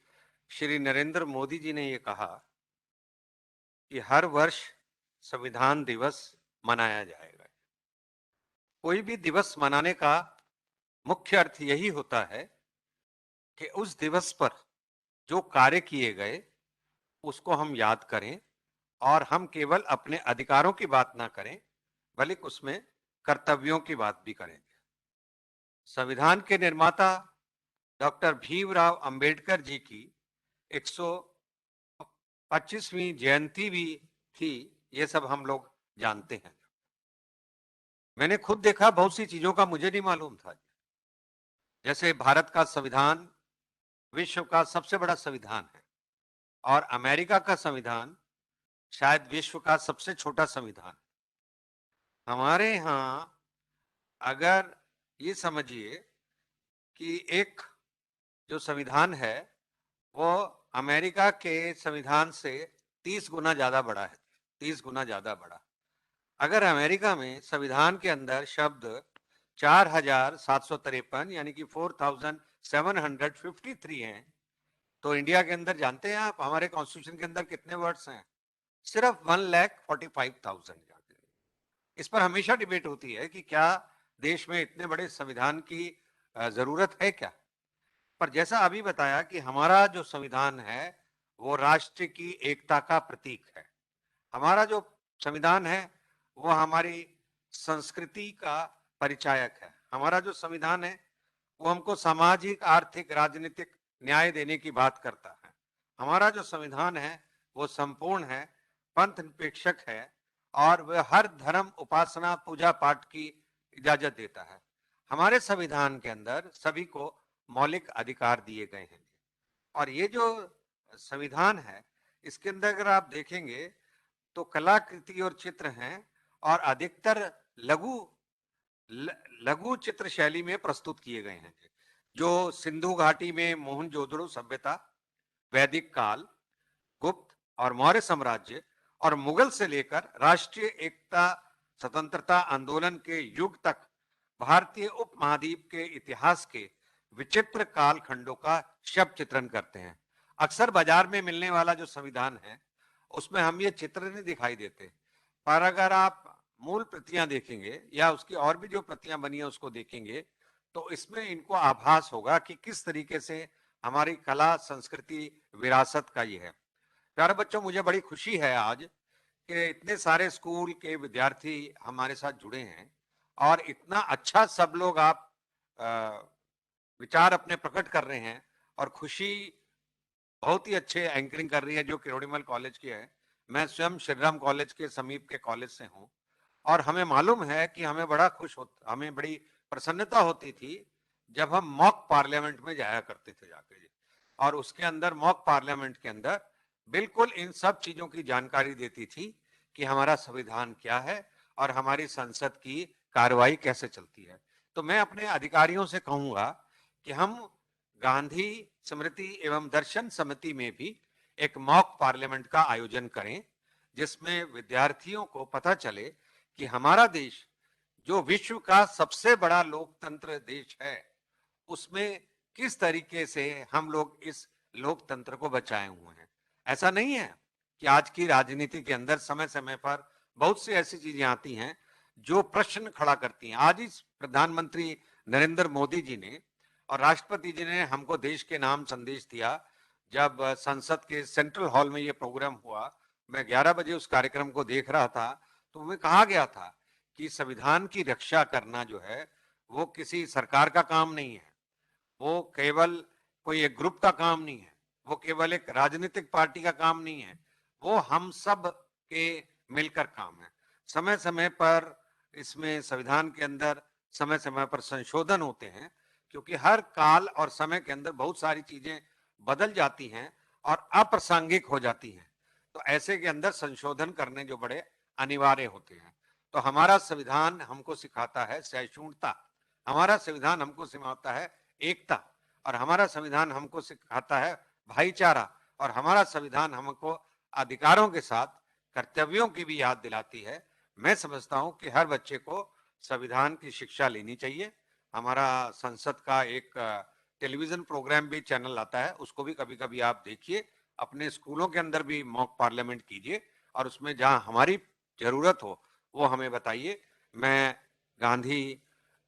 श्री नरेंद्र मोदी जी ने ये कहा कि हर वर्ष संविधान दिवस मनाया जाएगा। कोई भी दिवस मनाने का मुख्य अर्थ यही होता है कि उस दिवस पर जो कार्य किए गए उसको हम याद करें और हम केवल अपने अधिकारों की बात ना करें बल्कि उसमें कर्तव्यों की बात भी करें। संविधान के निर्माता डॉक्टर भीमराव अंबेडकर जी की 125वीं जयंती भी थी, ये सब हम लोग जानते हैं। मैंने खुद देखा बहुत सी चीजों का मुझे नहीं मालूम था। जैसे भारत का संविधान विश्व का सबसे बड़ा संविधान है और अमेरिका का संविधान शायद विश्व का सबसे छोटा संविधान। हमारे यहाँ अगर ये समझिए कि एक जो संविधान है वो अमेरिका के संविधान से 30 गुना ज्यादा बड़ा है, 30 गुना ज्यादा बड़ा। अगर अमेरिका में संविधान के अंदर शब्द 4753 यानी कि 4753 हैं, तो इंडिया के अंदर जानते हैं आप हमारे कॉन्स्टिट्यूशन के अंदर कितने वर्ड्स हैं? सिर्फ 1,45,000। इस पर हमेशा डिबेट होती है कि क्या देश में इतने बड़े संविधान की जरूरत है क्या? पर जैसा अभी बताया कि हमारा जो संविधान है वो राष्ट्र की एकता का प्रतीक है। हमारा जो संविधान है वो हमारी संस्कृति का परिचायक है। हमारा जो संविधान है वो हमको सामाजिक, आर्थिक, राजनीतिक न्याय देने की बात करता है। हमारा जो संविधान है वो संपूर्ण है, पंथ निरपेक्षक है और वह हर धर्म, उपासना, पूजा पाठ की इजाजत देता है। हमारे संविधान के अंदर सभी को मौलिक अधिकार दिए गए हैं और ये जो संविधान है इसके अंदर अगर आप देखेंगे तो कलाकृति और चित्र हैं और अधिकतर लघु चित्र शैली में प्रस्तुत किए गए हैं, जो सिंधु घाटी में मोहनजोदड़ो सभ्यता, वैदिक काल, गुप्त और मौर्य साम्राज्य और मुगल से लेकर राष्ट्रीय एकता स्वतंत्रता आंदोलन के युग तक भारतीय उपमहाद्वीप के इतिहास के विचित्र कालखंडों का शब्द चित्रण करते हैं। अक्सर बाजार में मिलने वाला जो संविधान है उसमें हम ये चित्र नहीं दिखाई देते, पर अगर आप मूल प्रतियां देखेंगे या उसकी और भी जो प्रतियां बनी है उसको देखेंगे तो इसमें इनको आभास होगा कि किस तरीके से हमारी कला संस्कृति विरासत का ये है। प्यारे बच्चों, मुझे बड़ी खुशी है आज कि इतने सारे स्कूल के विद्यार्थी हमारे साथ जुड़े हैं और इतना अच्छा सब लोग आप विचार अपने प्रकट कर रहे हैं और खुशी बहुत ही अच्छे एंकरिंग कर रही है जो किरोड़ीमल कॉलेज की है। मैं स्वयं श्रीराम कॉलेज के समीप के कॉलेज से हूँ और हमें मालूम है कि हमें बड़ी प्रसन्नता होती थी जब हम मॉक पार्लियामेंट में जाया करते थे जाके, और उसके अंदर मॉक पार्लियामेंट के अंदर बिल्कुल इन सब चीजों की जानकारी देती थी कि हमारा संविधान क्या है और हमारी संसद की कार्रवाई कैसे चलती है। तो मैं अपने अधिकारियों से कहूंगा कि हम गांधी स्मृति एवं दर्शन समिति में भी एक मॉक पार्लियामेंट का आयोजन करें जिसमें विद्यार्थियों को पता चले कि हमारा देश जो विश्व का सबसे बड़ा लोकतंत्र देश है उसमें किस तरीके से हम लोग इस लोकतंत्र को बचाए हुए हैं। ऐसा नहीं है कि आज की राजनीति के अंदर समय समय पर बहुत सी ऐसी चीजें आती हैं जो प्रश्न खड़ा करती हैं। आज इस प्रधानमंत्री नरेंद्र मोदी जी ने और राष्ट्रपति जी ने हमको देश के नाम संदेश दिया। जब संसद के सेंट्रल हॉल में ये प्रोग्राम हुआ, मैं 11 बजे उस कार्यक्रम को देख रहा था, तो हमें कहा गया था कि संविधान की रक्षा करना जो है वो किसी सरकार का काम नहीं है, वो केवल कोई एक ग्रुप का काम नहीं है, वो केवल एक राजनीतिक पार्टी का काम नहीं है, वो हम सब के मिलकर काम है। समय समय पर इसमें संविधान के अंदर समय समय पर संशोधन होते हैं क्योंकि हर काल और समय के अंदर बहुत सारी चीजें बदल जाती हैं और अप्रासंगिक हो जाती हैं। तो ऐसे के अंदर संशोधन करने जो बड़े अनिवार्य होते हैं। तो हमारा संविधान हमको सिखाता है सहिष्णुता, हमारा संविधान हमको सिखाता है एकता, और हमारा संविधान हमको सिखाता है भाईचारा, और हमारा संविधान हमको अधिकारों के साथ कर्तव्यों की भी याद दिलाती है। मैं समझता हूं कि हर बच्चे को संविधान की शिक्षा लेनी चाहिए। हमारा संसद का एक टेलीविजन प्रोग्राम भी चैनल आता है, उसको भी कभी कभी आप देखिए। अपने स्कूलों के अंदर भी मॉक पार्लियामेंट कीजिए और उसमें जहां हमारी जरूरत हो वो हमें बताइए। मैं गांधी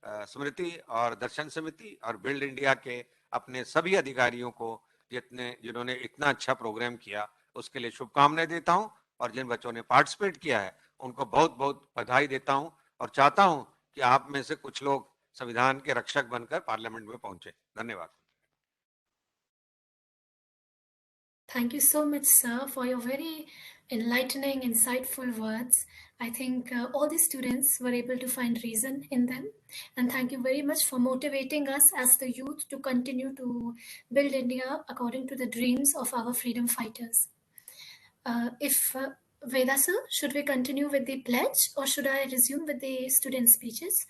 स्मृति और दर्शन समिति और बिल्ड इंडिया के अपने सभी अधिकारियों को जिन्होंने इतना अच्छा प्रोग्राम किया उसके लिए शुभकामनाएं देता हूं, और जिन बच्चों ने पार्टिसिपेट किया है उनको बहुत बहुत बधाई देता हूं और चाहता हूं कि आप में से कुछ लोग संविधान के रक्षक बनकर पार्लियामेंट में पहुंचे। धन्यवाद। Thank you so much, sir, for your very enlightening, insightful words. I think all the students were able to find reason in them. And thank you very much for motivating us as the youth to continue to build India according to the dreams of our freedom fighters. Veda sir, should we continue with the pledge or should I resume with the student speeches?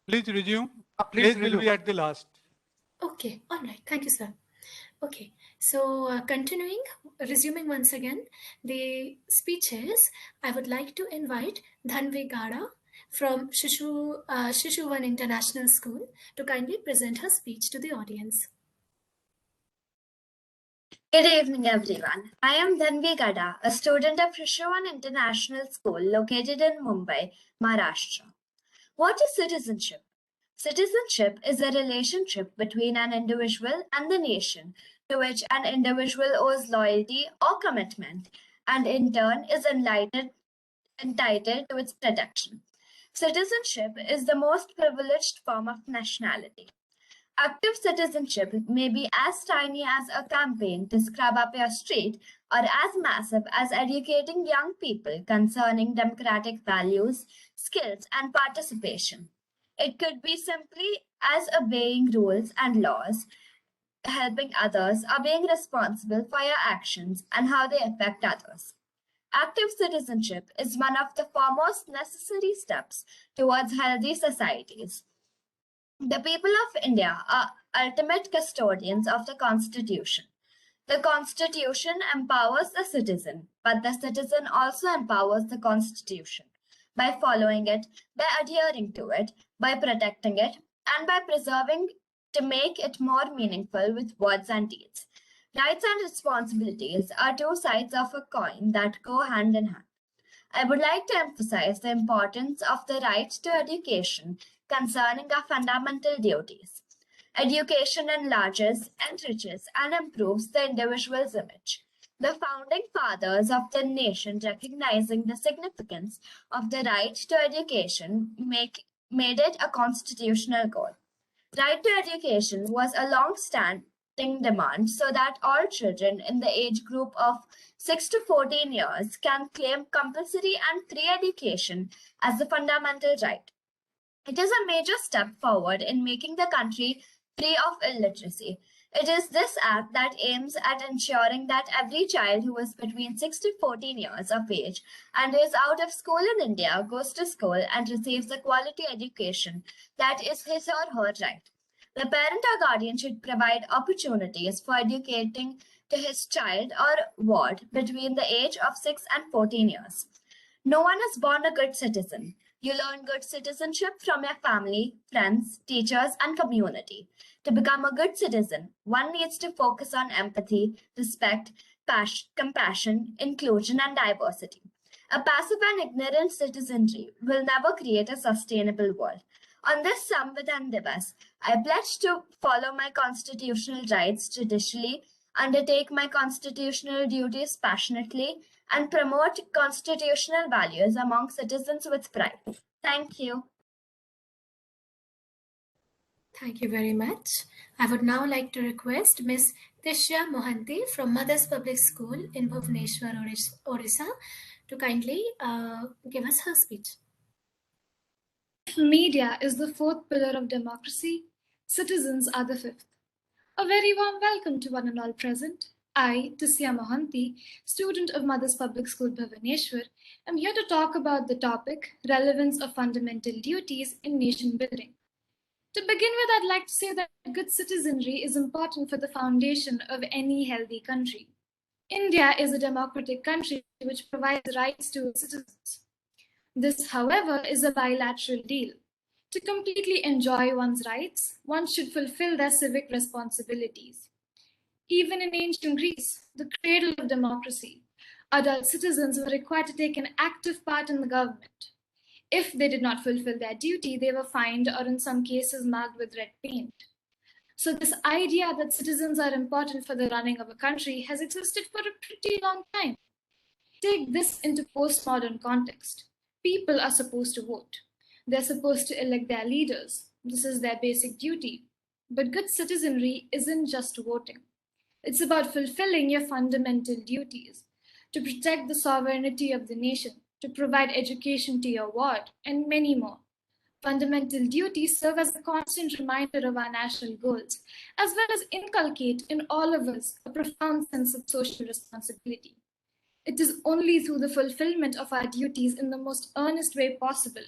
Please resume. Please will be at the last. Okay, all right. Thank you, sir. Okay, so resuming once again the speeches, I would like to invite Dhanvi Gada from Shishuvan International School to kindly present her speech to the audience. Good evening, everyone. I am Dhanvi Gada, a student of Shishuvan International School located in Mumbai, Maharashtra. What is citizenship? Citizenship is a relationship between an individual and the nation to which an individual owes loyalty or commitment, and in turn is entitled to its protection. Citizenship is the most privileged form of nationality. Active citizenship may be as tiny as a campaign to scrub up your street or as massive as educating young people concerning democratic values, skills, and participation. It could be simply as obeying rules and laws, helping others, or being responsible for your actions and how they affect others. Active citizenship is one of the foremost necessary steps towards healthy societies. The people of India are ultimate custodians of the Constitution. The Constitution empowers the citizen, but the citizen also empowers the Constitution. by following it, by adhering to it, by protecting it, and by preserving to make it more meaningful with words and deeds. Rights and responsibilities are two sides of a coin that go hand in hand. I would like to emphasize the importance of the right to education concerning our fundamental duties. Education enlarges, enriches, and improves the individual's image. The founding fathers of the nation, recognizing the significance of the right to education, made it a constitutional goal. Right to education was a long-standing demand so that all children in the age group of 6 to 14 years can claim compulsory and free education as a fundamental right. It is a major step forward in making the country free of illiteracy. It is this act that aims at ensuring that every child who is between 6 to 14 years of age and is out of school in India goes to school and receives a quality education that is his or her right. The parent or guardian should provide opportunities for educating to his child or ward between the age of 6 and 14 years. No one is born a good citizen. You learn good citizenship from your family, friends, teachers, and community. To become a good citizen, one needs to focus on empathy, respect, compassion, inclusion, and diversity. A passive and ignorant citizenry will never create a sustainable world. On this Samvidhan Divas, I pledge to follow my constitutional rights judicially, undertake my constitutional duties passionately, and promote constitutional values among citizens with pride. Thank you. Thank you very much. I would now like to request Ms. Tishya Mohanty from Mothers Public School in Bhubaneswar, Odisha, to kindly give us her speech. Media is the fourth pillar of democracy. Citizens are the fifth. A very warm welcome to one and all present. I, Tishya Mohanty, student of Mothers Public School, Bhubaneswar, am here to talk about the topic, relevance of fundamental duties in nation building. To begin with, I'd like to say that good citizenry is important for the foundation of any healthy country. India is a democratic country which provides rights to its citizens. This, however, is a bilateral deal. To completely enjoy one's rights, one should fulfill their civic responsibilities. Even in ancient Greece, the cradle of democracy, adult citizens were required to take an active part in the government. If they did not fulfill their duty, they were fined or in some cases marked with red paint. So this idea that citizens are important for the running of a country has existed for a pretty long time. Take this into postmodern context. People are supposed to vote. They're supposed to elect their leaders. This is their basic duty. But good citizenry isn't just voting. It's about fulfilling your fundamental duties, to protect the sovereignty of the nation, to provide education to your ward, and many more. Fundamental duties serve as a constant reminder of our national goals, as well as inculcate in all of us a profound sense of social responsibility. It is only through the fulfillment of our duties in the most earnest way possible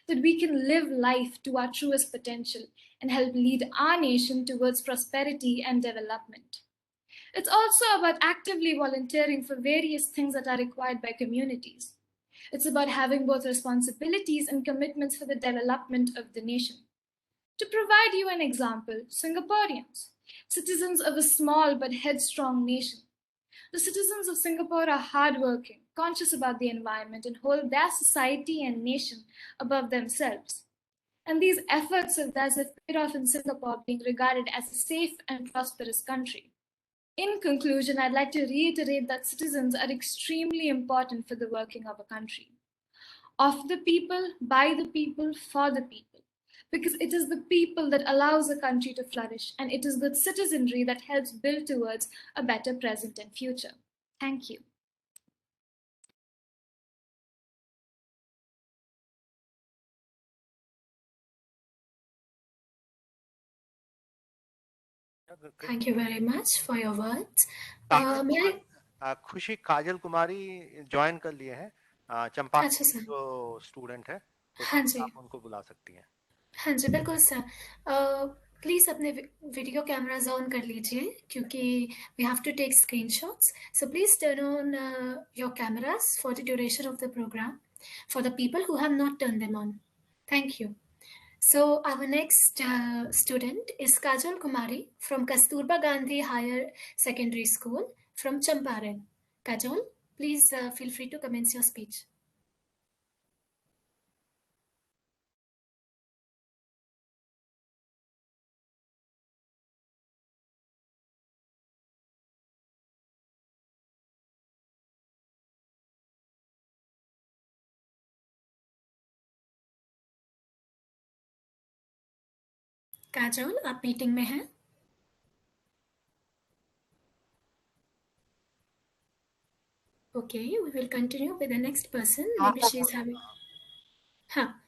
that we can live life to our truest potential and help lead our nation towards prosperity and development. It's also about actively volunteering for various things that are required by communities. It's about having both responsibilities and commitments for the development of the nation. To provide you an example, Singaporeans, citizens of a small but headstrong nation. The citizens of Singapore are hardworking, conscious about the environment, and hold their society and nation above themselves. And these efforts of theirs have paid off in Singapore being regarded as a safe and prosperous country. In conclusion, I'd like to reiterate that citizens are extremely important for the working of a country. Of the people, by the people, for the people. Because it is the people that allows a country to flourish, and it is good citizenry that helps build towards a better present and future. Thank you. Thank you very much for your words. खुशी Kajal Kumari join कर लिए हैं चंपा जो student है तो हाँ जी आप उनको बुला सकती हैं हाँ जी बिल्कुल सर प्लीज अपने वीडियो कैमरास ऑन कर लीजिए क्योंकि we have to take screenshots so please turn on your cameras for the duration of the programme for the people who have not turned them on. Thank you. So our next student is Kajol Kumari from Kasturba Gandhi Higher Secondary School from Champaran. Kajol, please feel free to commence your speech. Kajol, आप meeting में हैं? Okay, we will continue with the next person. Maybe she's having,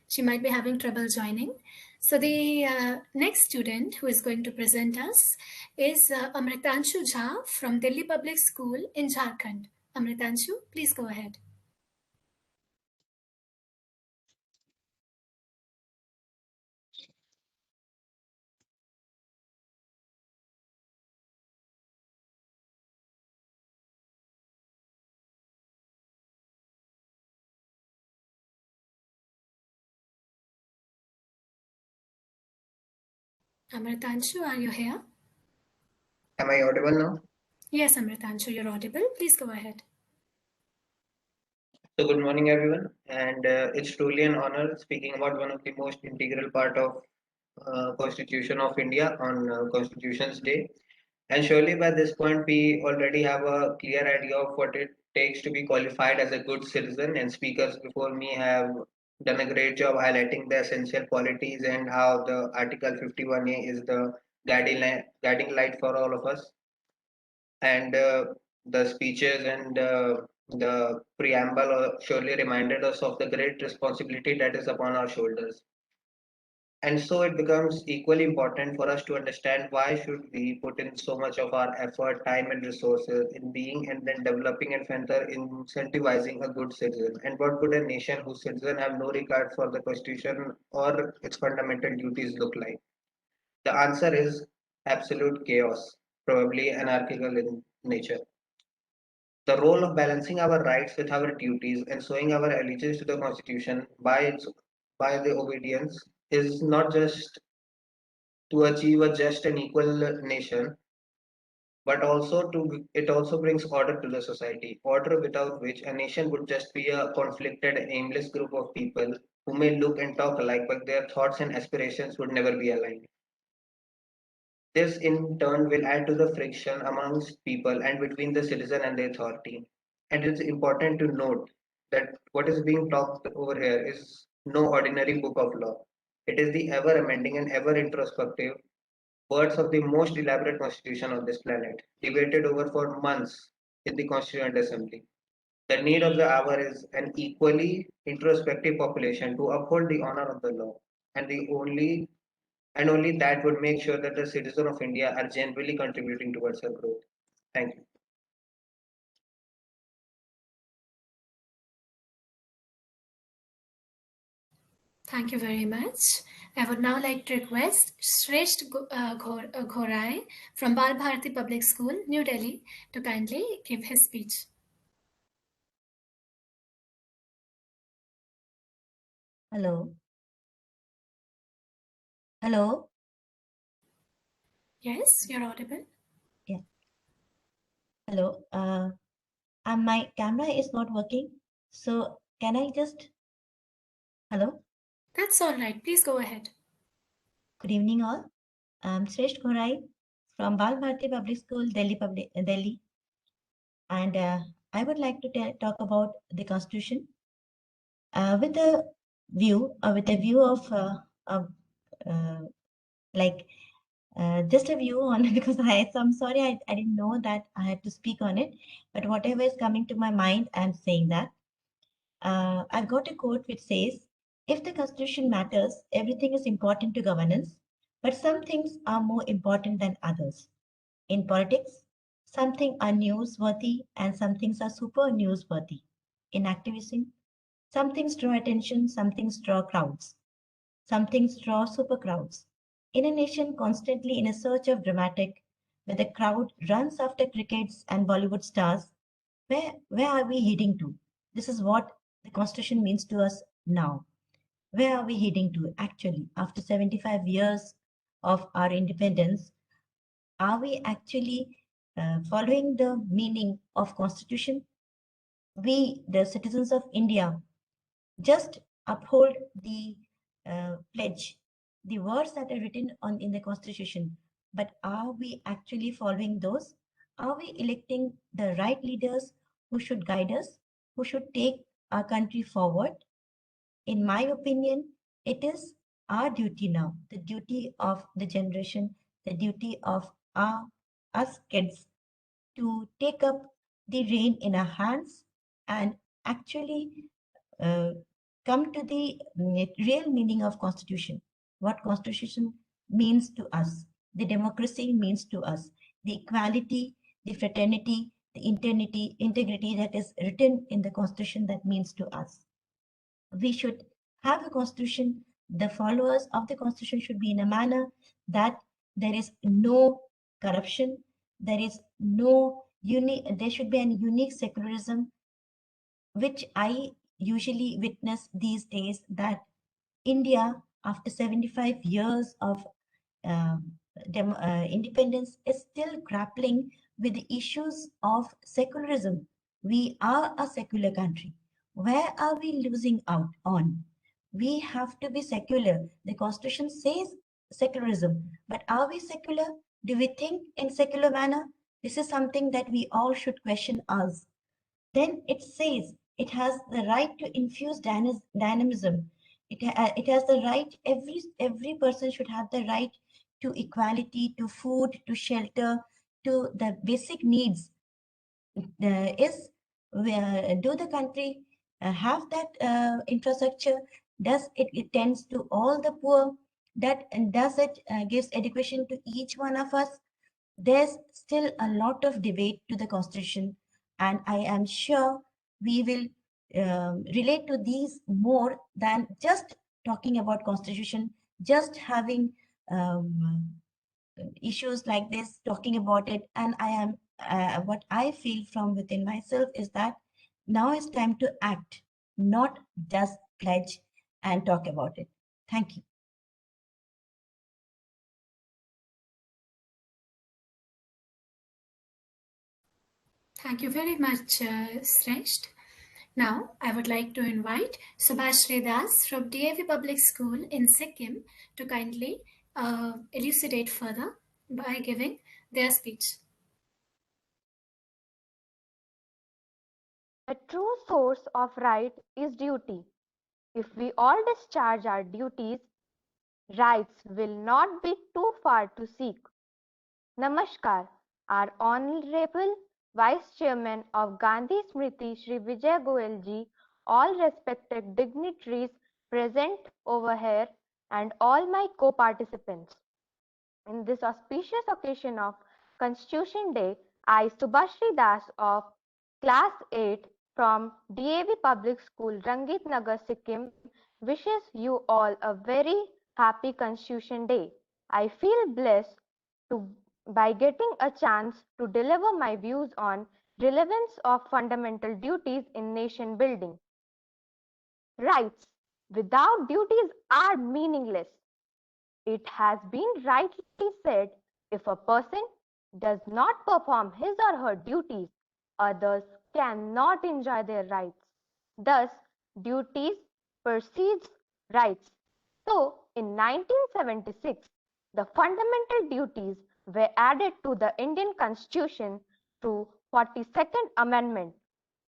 she might be having trouble joining. So the next student who is going to present us is Amritanshu Jha from Delhi Public School in Jharkhand. Amritanshu, please go ahead. Amritanshu, are you here? Am I audible now? Yes, Amritanshu, you're audible. Please go ahead. So good morning, everyone. And it's truly an honor speaking about one of the most integral part of Constitution of India on Constitution's Day. And surely by this point, we already have a clear idea of what it takes to be qualified as a good citizen. And speakers before me have done a great job highlighting the essential qualities and how the Article 51A is the guiding light for all of us. And the speeches and the preamble surely reminded us of the great responsibility that is upon our shoulders. And so it becomes equally important for us to understand why should we put in so much of our effort, time and resources in being and then developing and further incentivizing a good citizen. And what would a nation whose citizens have no regard for the constitution or its fundamental duties look like? The answer is absolute chaos, probably anarchical in nature. The role of balancing our rights with our duties and showing our allegiance to the Constitution by the obedience is not just to achieve a just and equal nation, but also it also brings order to the society. Order without which a nation would just be a conflicted, aimless group of people who may look and talk alike, but their thoughts and aspirations would never be aligned. This in turn will add to the friction amongst people and between the citizen and the authority. And it's important to note that what is being talked over here is no ordinary book of law. It is the ever amending and ever introspective words of the most elaborate constitution on this planet, debated over for months in the Constituent Assembly. The need of the hour is an equally introspective population to uphold the honor of the law, and only that would make sure that the citizens of India are genuinely contributing towards her growth. Thank you. Thank you very much. I would now like to request Shresht Ghorai from Bal Bharati Public School, New Delhi, to kindly give his speech. Hello. Hello. Yes, you're audible. Yeah. Hello. My camera is not working. So can I just... Hello. That's all right. Please go ahead. Good evening, all. I'm Shresht Ghorai from Bal Bharati Public School, Delhi. And I would like to talk about the Constitution with a view of just a view on because I'm sorry I didn't know that I had to speak on it, but whatever is coming to my mind, I'm saying that. I've got a quote which says, if the Constitution matters, everything is important to governance, but some things are more important than others. In politics, some things are newsworthy and some things are super newsworthy. In activism, some things draw attention, some things draw crowds. Some things draw super crowds. In a nation constantly in a search of dramatic, where the crowd runs after crickets and Bollywood stars, where are we heading to? This is what the Constitution means to us now. Where are we heading to actually? After 75 years of our independence, are we actually following the meaning of Constitution? We, the citizens of India, just uphold the pledge, the words that are written in the Constitution, but are we actually following those? Are we electing the right leaders who should guide us, who should take our country forward? In my opinion, it is our duty now, the duty of the generation, the duty of us kids to take up the rein in our hands and actually come to the real meaning of Constitution, what Constitution means to us, the democracy means to us, the equality, the fraternity, the integrity that is written in the Constitution that means to us. We should have a Constitution. The followers of the Constitution should be in a manner that there is no corruption, there is no there should be a unique secularism, which I usually witness these days, that India, after 75 years of independence, is still grappling with the issues of secularism. We are a secular country. Where are we losing out on? We have to be secular. The Constitution says secularism, but are we secular? Do we think in secular manner? This is something that we all should question us. Then it says it has the right to infuse dynamism. It has the right, every person should have the right to equality, to food, to shelter, to the basic needs. Do the country have that infrastructure? Does it tends to all the poor? Does it gives education to each one of us? There's still a lot of debate to the Constitution, and I am sure we will relate to these more than just talking about Constitution, just having issues like this, talking about it. And I am what I feel from within myself is that now it's time to act, not just pledge and talk about it. Thank you. Thank you very much, Sresht. Now, I would like to invite Subhashri Das from DAV Public School in Sikkim to kindly elucidate further by giving their speech. The true source of right is duty. If we all discharge our duties, rights will not be too far to seek. Namaskar, our Honorable Vice Chairman of Gandhi Smriti Shri Vijay Goyal ji, all respected dignitaries present over here, and all my co-participants. In this auspicious occasion of Constitution Day, I, Subhashri Das of Class 8 from DAV Public School, Rangit Nagar, Sikkim, wishes you all a very happy Constitution Day. I feel blessed by getting a chance to deliver my views on relevance of fundamental duties in nation building. Rights without duties are meaningless. It has been rightly said, if a person does not perform his or her duties, others cannot enjoy their rights. Thus, duties precedes rights. So, in 1976, the fundamental duties were added to the Indian Constitution through 42nd Amendment.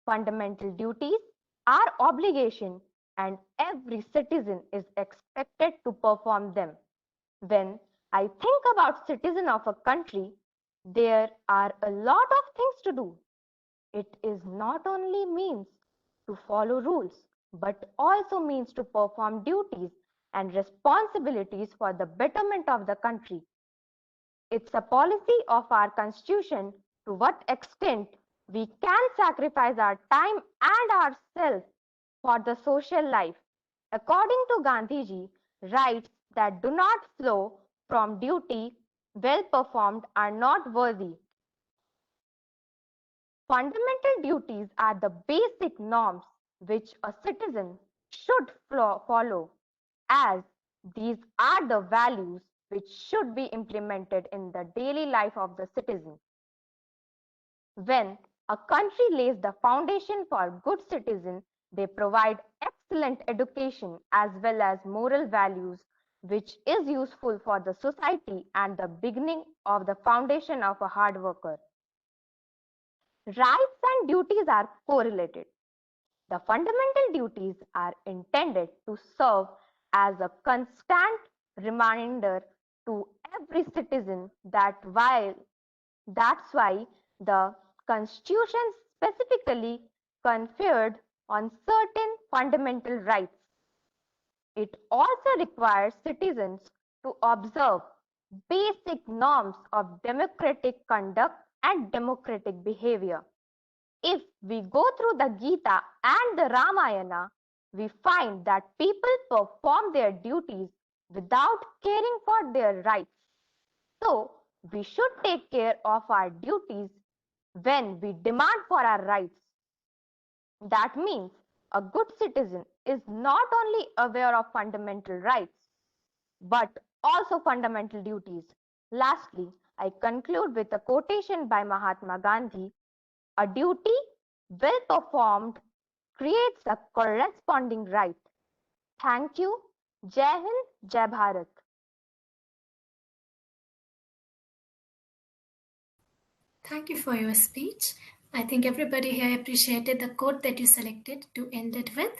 Fundamental duties are obligation and every citizen is expected to perform them. When I think about citizen of a country, there are a lot of things to do. It is not only means to follow rules, but also means to perform duties and responsibilities for the betterment of the country. It's a policy of our constitution to what extent we can sacrifice our time and ourselves for the social life. According to Gandhiji, rights that do not flow from duty well performed are not worthy. Fundamental duties are the basic norms which a citizen should follow, as these are the values which should be implemented in the daily life of the citizen. When a country lays the foundation for good citizen, they provide excellent education as well as moral values, which is useful for the society and the beginning of the foundation of a hard worker. Rights and duties are correlated. The fundamental duties are intended to serve as a constant reminder to every citizen that's why the Constitution specifically conferred on certain fundamental rights. It also requires citizens to observe basic norms of democratic conduct and democratic behavior. If we go through the Gita and the Ramayana, we find that people perform their duties without caring for their rights. So, we should take care of our duties when we demand for our rights. That means a good citizen is not only aware of fundamental rights, but also fundamental duties. Lastly, I conclude with a quotation by Mahatma Gandhi: "A duty well performed creates a corresponding right." Thank you. Jai Hind, Jai Bharat. Thank you for your speech. I think everybody here appreciated the quote that you selected to end it with.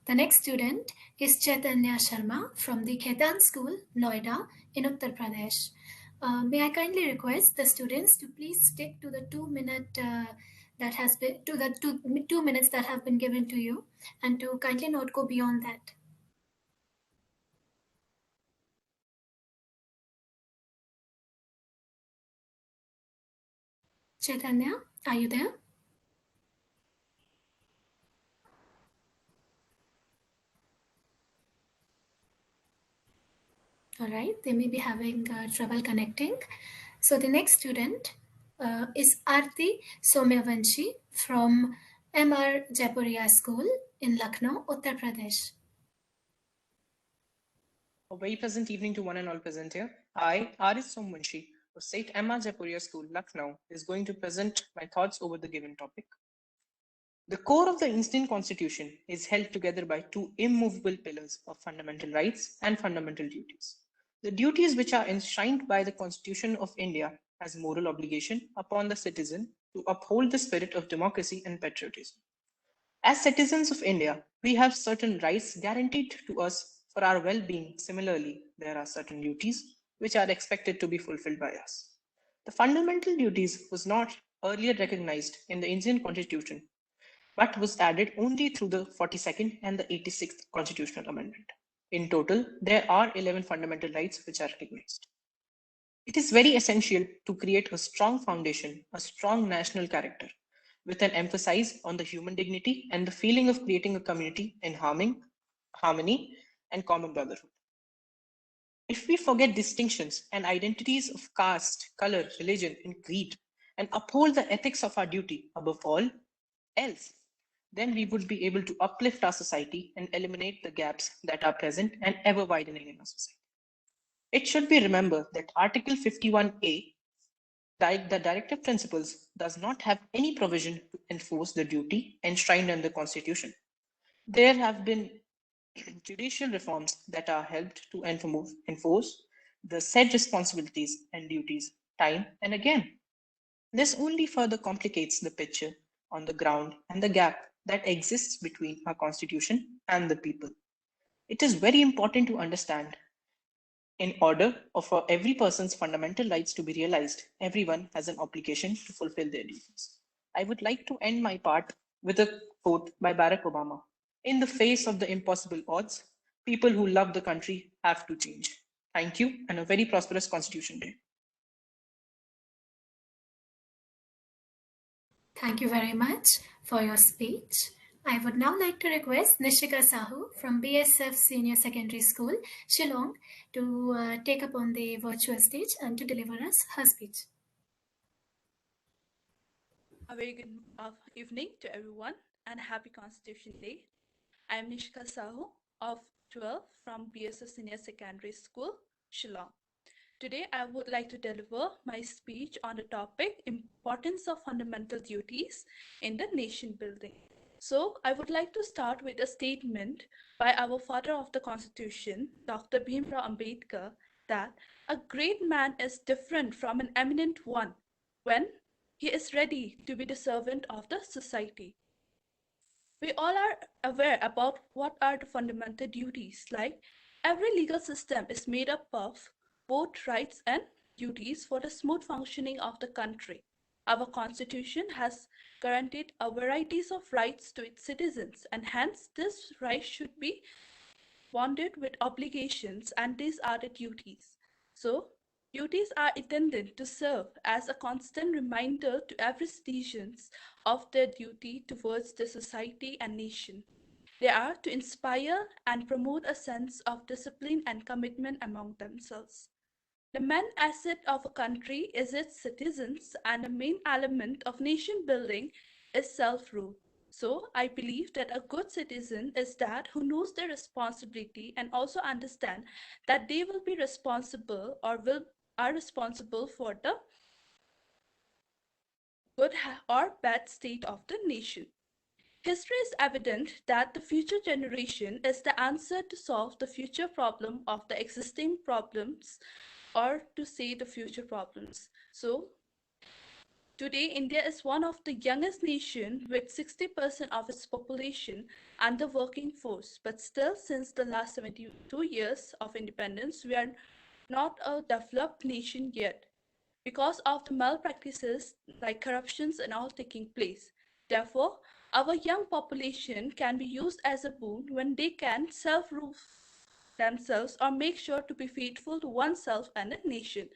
The next student is Chaitanya Sharma from the Khaitan School, Noida, in Uttar Pradesh. May I kindly request the students to please stick to the 2-minute that has been to the 2 minutes that have been given to you, and to kindly not go beyond that. Chaitanya, are you there? All right, they may be having trouble connecting. So the next student is Aarti Somyavanshi from MR Jaipuria School in Lucknow, Uttar Pradesh. A very pleasant evening to one and all present here. I, Aris Somvanshi, of St. Emma Jaipuria School, Lucknow, is going to present my thoughts over the given topic. The core of the Indian Constitution is held together by two immovable pillars of fundamental rights and fundamental duties. The duties which are enshrined by the Constitution of India as moral obligation upon the citizen to uphold the spirit of democracy and patriotism. As citizens of India, we have certain rights guaranteed to us for our well-being. Similarly, there are certain duties which are expected to be fulfilled by us. The fundamental duties was not earlier recognized in the Indian Constitution, but was added only through the 42nd and the 86th Constitutional Amendment. In total, there are 11 fundamental rights which are recognized. It is very essential to create a strong foundation, a strong national character, with an emphasis on the human dignity and the feeling of creating a community in harmony and common brotherhood. If we forget distinctions and identities of caste, color, religion, and creed, and uphold the ethics of our duty above all else, then we would be able to uplift our society and eliminate the gaps that are present and ever widening in our society. It should be remembered that Article 51A, the Directive Principles, does not have any provision to enforce the duty enshrined in the Constitution. There have been judicial reforms that are helped to enforce the said responsibilities and duties time and again. This only further complicates the picture on the ground and the gap that exists between our Constitution and the people. It is very important to understand, in order for every person's fundamental rights to be realized, everyone has an obligation to fulfill their duties. I would like to end my part with a quote by Barack Obama: "In the face of the impossible odds, people who love the country have to change." Thank you, and a very prosperous Constitution Day. Thank you very much for your speech. I would now like to request Nishika Sahu from BSF Senior Secondary School, Shillong, to take up on the virtual stage and to deliver us her speech. A very good evening to everyone. and happy Constitution Day. I am Nishka Sahu of 12 from BSS Senior Secondary School, Shillong. Today, I would like to deliver my speech on the topic Importance of Fundamental Duties in the Nation Building. So, I would like to start with a statement by our father of the Constitution, Dr. Bhimrao Ambedkar, that a great man is different from an eminent one when he is ready to be the servant of the society. We all are aware about what are the fundamental duties, like every legal system is made up of both rights and duties for the smooth functioning of the country. Our constitution has guaranteed a varieties of rights to its citizens, and hence this right should be bonded with obligations, and these are the duties. So, duties are intended to serve as a constant reminder to every citizen of their duty towards the society and nation. They are to inspire and promote a sense of discipline and commitment among themselves. The main asset of a country is its citizens, and the main element of nation building is self-rule. So I believe that a good citizen is that who knows their responsibility and also understand that they will be responsible or are responsible for the good or bad state of the nation. History is evident that the future generation is the answer to solve the future problem of the existing problems, or to say the future problems. So today, India is one of the youngest nations with 60% of its population under working force. But still, since the last 72 years of independence, we are not a developed nation yet because of the malpractices like corruptions and all taking place. Therefore, our young population can be used as a boon when they can self-rule themselves or make sure to be faithful to oneself and the nation.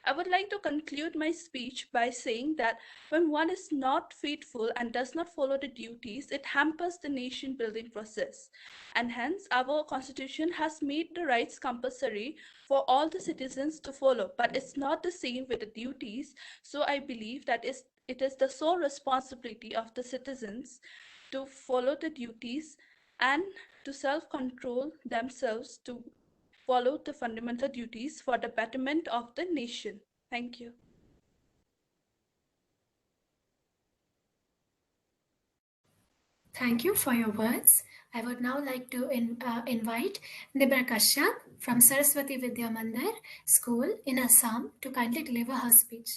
I would like to conclude my speech by saying that when one is not faithful and does not follow the duties, it hampers the nation building process. And hence, our constitution has made the rights compulsory for all the citizens to follow, but it's not the same with the duties. So I believe that it is the sole responsibility of the citizens to follow the duties and to self-control themselves to follow the fundamental duties for the betterment of the nation. Thank you. Thank you for your words. I would now like to invite Nibra Kashyap from Saraswati Vidya Mandir School in Assam to kindly deliver her speech.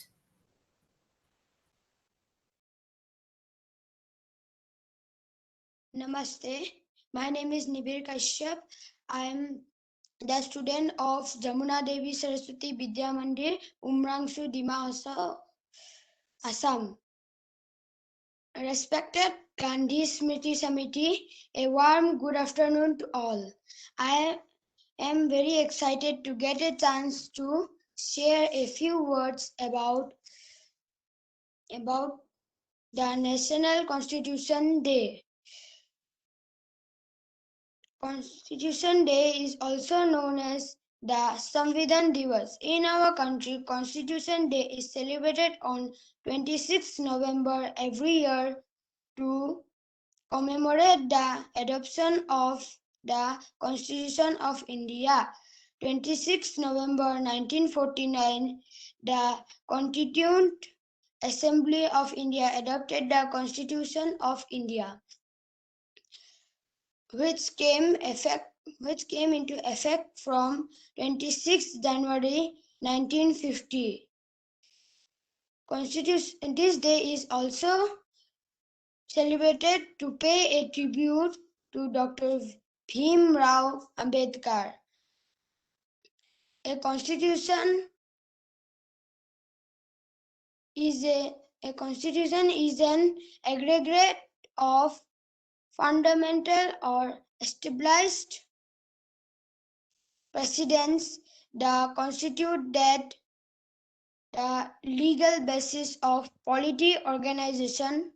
Namaste. My name is Nibir Kashyap. I am the student of Jamuna Devi Saraswati Vidya Mandir, Umrangsu, Dima Hasao, Assam. Respected Gandhi Smriti Samiti, a warm good afternoon to all. I am very excited to get a chance to share a few words about the National Constitution Day. Constitution Day is also known as the Samvidhan Divas. In our country, Constitution Day is celebrated on 26 November every year to commemorate the adoption of the Constitution of India. 26 November 1949, the Constituent Assembly of India adopted the Constitution of India, which came into effect from 26 January 1950. This day is also celebrated to pay a tribute to Dr. Bhimrao Ambedkar. A constitution is an aggregate of fundamental or established precedents that constitute that the legal basis of polity, organization,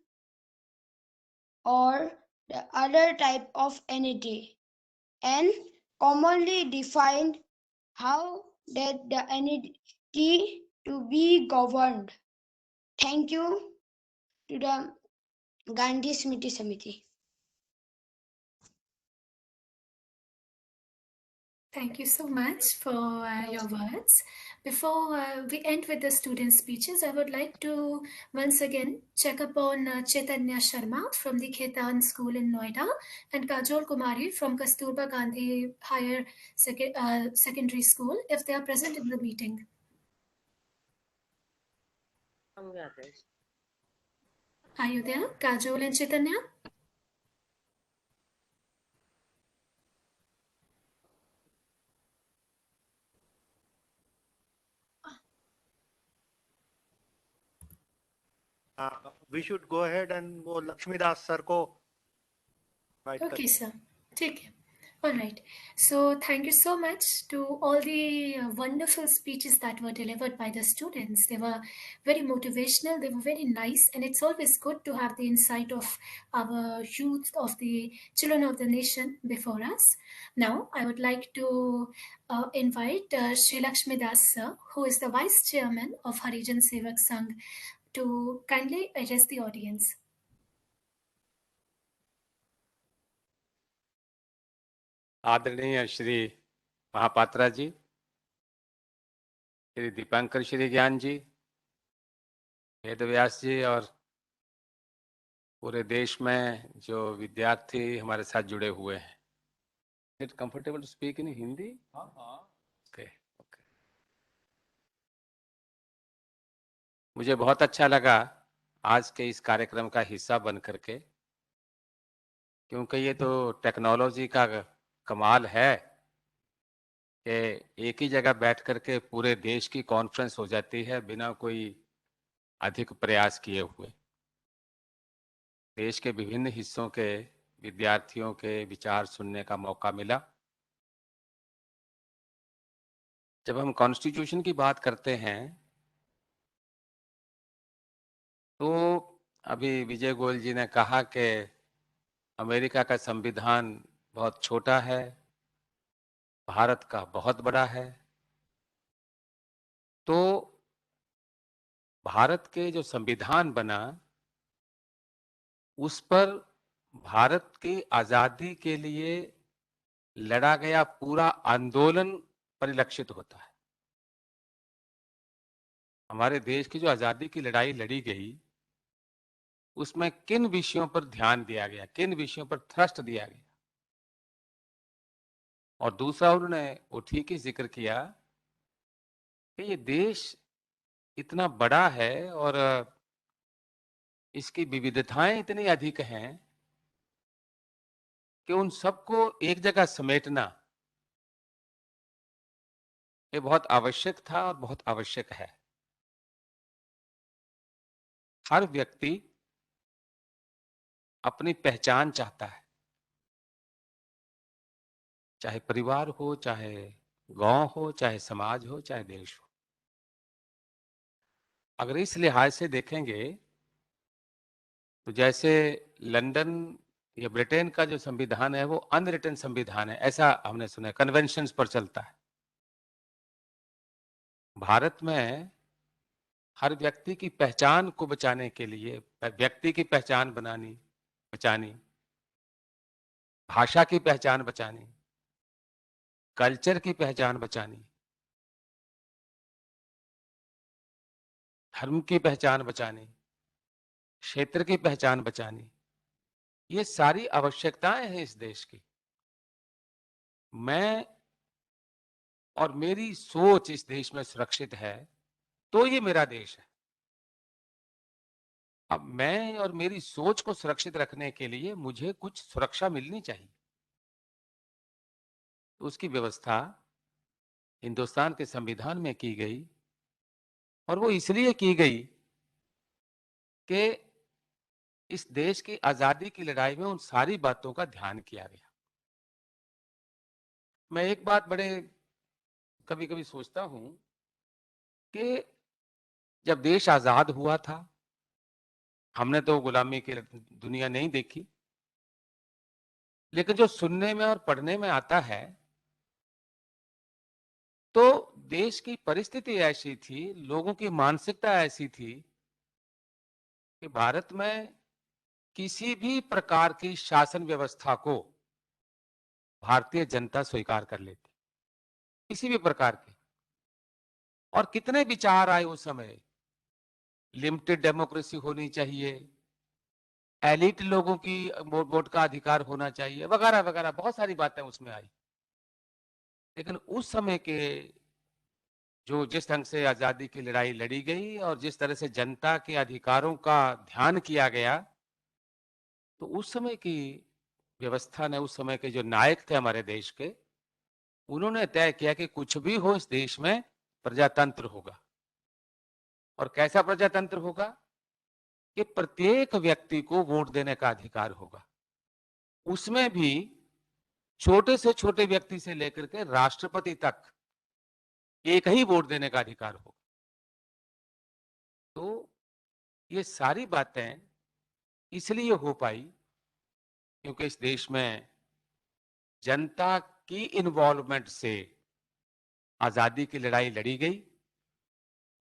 or the other type of entity, and commonly defined how that the entity to be governed. Thank you to the Gandhi Smriti Samiti. Thank you so much for your words. Before we end with the student speeches, I would like to once again check upon Chaitanya Sharma from the Khetan School in Noida and Kajol Kumari from Kasturba Gandhi Higher Secondary School if they are present in the meeting. Are you there, Kajol and Chaitanya? We should go ahead and वो Laxmidas sir को invite Okay, करें. sir. Take care. All right. So thank you so much to all the wonderful speeches that were delivered by the students. They were very motivational. They were very nice. And it's always good to have the insight of our youth, of the children of the nation before us. Now, I would like to invite Sri Lakshmi Das sir, who is the Vice Chairman of Harijan Sevak Sangh, to kindly address the audience. आदरणीय श्री महापात्रा जी, श्री दीपांकर श्री ज्ञान जी, वेदव्यास जी और पूरे देश में जो विद्यार्थी हमारे साथ जुड़े हुए हैं. It comfortable to speak in Hindi? Okay. मुझे बहुत अच्छा लगा आज के इस कार्यक्रम का हिस्सा बन करके, क्योंकि ये तो टेक्नोलॉजी का कमाल है कि एक ही जगह बैठ करके पूरे देश की कॉन्फ्रेंस हो जाती है बिना कोई अधिक प्रयास किए हुए. देश के विभिन्न हिस्सों के विद्यार्थियों के विचार सुनने का मौका मिला. जब हम कॉन्स्टिट्यूशन की बात करते हैं तो अभी विजय गोयल जी ने कहा कि अमेरिका का संविधान बहुत छोटा है, भारत का बहुत बड़ा है. तो भारत के जो संविधान बना उस पर भारत की आजादी के लिए लड़ा गया पूरा आंदोलन परिलक्षित होता है. हमारे देश की जो आजादी की लड़ाई लड़ी गई उसमें किन विषयों पर ध्यान दिया गया, किन विषयों पर थ्रस्ट दिया गया. और दूसरा उन्होंने वो ठीक ही जिक्र किया कि ये देश इतना बड़ा है और इसकी विविधताएं इतनी अधिक हैं कि उन सबको एक जगह समेटना ये बहुत आवश्यक था और बहुत आवश्यक है. हर व्यक्ति अपनी पहचान चाहता है, चाहे परिवार हो, चाहे गांव हो, चाहे समाज हो, चाहे देश हो. अगर इस लिहाज से देखेंगे तो जैसे लंदन या ब्रिटेन का जो संविधान है वो अनरिटन संविधान है, ऐसा हमने सुना है, कन्वेंशंस पर चलता है. भारत में हर व्यक्ति की पहचान को बचाने के लिए, व्यक्ति की पहचान बचानी, भाषा की पहचान बचानी, कल्चर की पहचान बचानी, धर्म की पहचान बचानी, क्षेत्र की पहचान बचानी, ये सारी आवश्यकताएं हैं इस देश की. मैं और मेरी सोच इस देश में सुरक्षित है तो ये मेरा देश है. अब मैं और मेरी सोच को सुरक्षित रखने के लिए मुझे कुछ सुरक्षा मिलनी चाहिए. तो उसकी व्यवस्था हिंदुस्तान के संविधान में की गई और वो इसलिए की गई कि इस देश की आजादी की लड़ाई में उन सारी बातों का ध्यान किया गया. मैं एक बात बड़े कभी कभी सोचता हूं कि जब देश आजाद हुआ था हमने तो गुलामी की दुनिया नहीं देखी, लेकिन जो सुनने में और पढ़ने में आता है तो देश की परिस्थिति ऐसी थी, लोगों की मानसिकता ऐसी थी कि भारत में किसी भी प्रकार की शासन व्यवस्था को भारतीय जनता स्वीकार कर लेती, किसी भी प्रकार की। और कितने विचार आए उस समय, लिमिटेड डेमोक्रेसी होनी चाहिए, एलिट लोगों की वोट का अधिकार होना चाहिए, वगैरह वगैरह, बहुत सारी बातें उसमें आई। लेकिन उस समय के जो जिस ढंग से आजादी की लड़ाई लड़ी गई और जिस तरह से जनता के अधिकारों का ध्यान किया गया, तो उस समय की व्यवस्था ने, उस समय के जो नायक थे हमारे देश के, उन्होंने तय किया कि कुछ भी हो इस देश में प्रजातंत्र होगा। और कैसा प्रजातंत्र होगा कि प्रत्येक व्यक्ति को वोट देने का अधिकार होगा, उसमें भी छोटे से छोटे व्यक्ति से लेकर के राष्ट्रपति तक एक ही वोट देने का अधिकार होगा। तो ये सारी बातें इसलिए हो पाई क्योंकि इस देश में जनता की इन्वॉल्वमेंट से आजादी की लड़ाई लड़ी गई।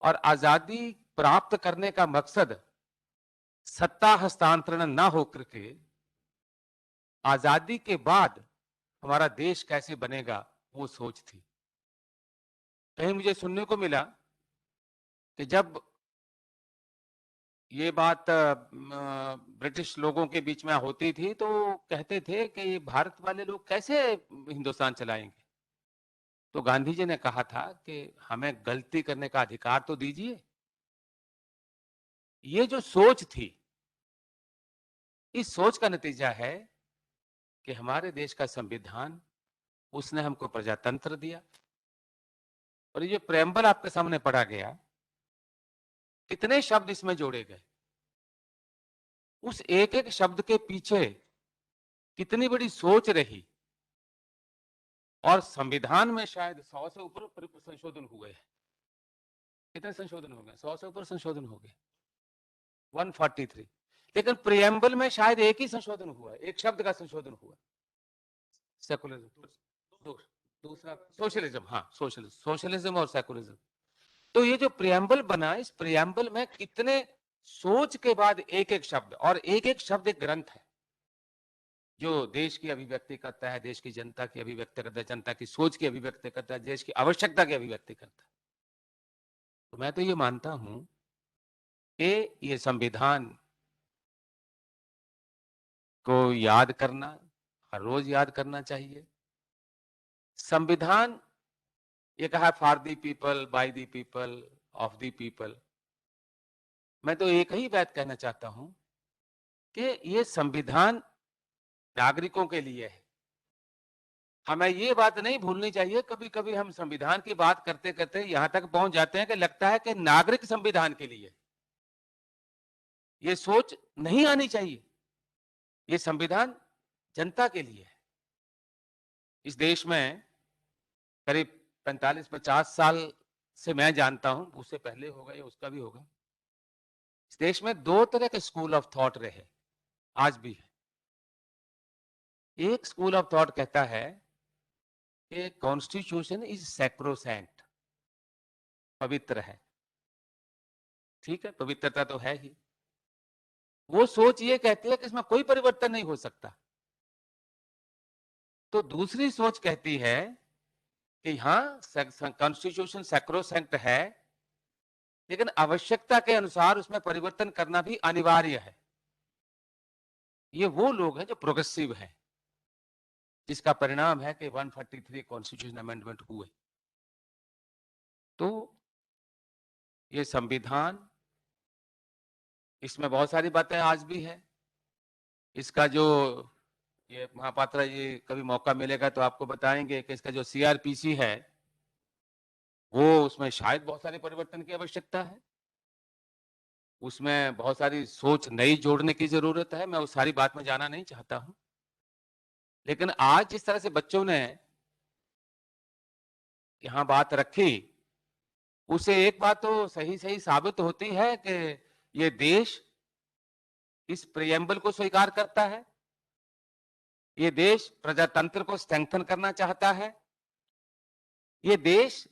और आजादी प्राप्त करने का मकसद सत्ता हस्तांतरण ना होकर के आजादी के बाद हमारा देश कैसे बनेगा, वो सोच थी। कहीं मुझे सुनने को मिला कि जब ये बात ब्रिटिश लोगों के बीच में होती थी तो कहते थे कि भारत वाले लोग कैसे हिंदुस्तान चलाएंगे। तो गांधी जी ने कहा था कि हमें गलती करने का अधिकार तो दीजिए। ये जो सोच थी, इस सोच का नतीजा है कि हमारे देश का संविधान, उसने हमको प्रजातंत्र दिया। और ये जो प्रेम्बल आपके सामने पढ़ा गया, कितने शब्द इसमें जोड़े गए, उस एक एक शब्द के पीछे कितनी बड़ी सोच रही। और संविधान में शायद 100 से ऊपर संशोधन हुए हैं। कितने संशोधन हो गए? 100 से ऊपर संशोधन हो गए, 143। लेकिन प्रियम्बल में शायद एक ही संशोधन हुआ है, एक शब्द का संशोधन हुआ, सेकुलरिज्म। दूसरा सोशलिज्म, हाँ सोशलिज्म, सोशलिज्म और सेकुलरिज्म। तो ये जो प्रियम्बल बना, इस प्रियम्बल में कितने सोच के बाद एक एक शब्द, और एक एक शब्द एक ग्रंथ है जो देश की अभिव्यक्ति करता है, देश की जनता की अभिव्यक्ति करता है, जनता की सोच की अभिव्यक्ति करता है, देश की आवश्यकता की अभिव्यक्ति करता है। तो मैं तो ये मानता हूं कि ये संविधान को याद करना, हर रोज याद करना चाहिए। संविधान ये कहा for the people, by the people, of the people. मैं तो एक ही बात कहना चाहता हूं कि ये संविधान नागरिकों के लिए है। हमें ये बात नहीं भूलनी चाहिए। कभी कभी हम संविधान की बात करते करते यहां तक पहुंच जाते हैं कि लगता है कि नागरिक संविधान के लिए। ये सोच नहीं आनी चाहिए। ये संविधान जनता के लिए है। इस देश में करीब 45-50 साल से मैं जानता हूं, उससे पहले होगा या उसका भी होगा, इस देश में दो तरह के स्कूल ऑफ थॉट रहे, आज भी है। एक स्कूल ऑफ थॉट कहता है कि कॉन्स्टिट्यूशन इज सैक्रोसैंक्ट, पवित्र है। ठीक है, पवित्रता तो है ही। वो सोच ये कहती है कि इसमें कोई परिवर्तन नहीं हो सकता। तो दूसरी सोच कहती है कि हाँ, कॉन्स्टिट्यूशन सैक्रोसैंक्ट है, लेकिन आवश्यकता के अनुसार उसमें परिवर्तन करना भी अनिवार्य है। ये वो लोग हैं जो प्रोग्रेसिव हैं, जिसका परिणाम है कि 143 कॉन्स्टिट्यूशन अमेंडमेंट हुए। तो ये संविधान, इसमें बहुत सारी बातें आज भी है। इसका जो ये महापात्रा जी, कभी मौका मिलेगा तो आपको बताएंगे कि इसका जो सीआरपीसी है, वो उसमें शायद बहुत सारे परिवर्तन की आवश्यकता है। उसमें बहुत सारी सोच नई जोड़ने की जरूरत है। मैं उस सारी बात में जाना नहीं चाहता हूं। लेकिन आज जिस तरह से बच्चों ने यहां बात रखी, उसे एक बात तो सही सही साबित होती है कि ये देश इस प्रियम्बल को स्वीकार करता है। ये देश प्रजातंत्र को स्ट्रेंथन करना चाहता है। ये देश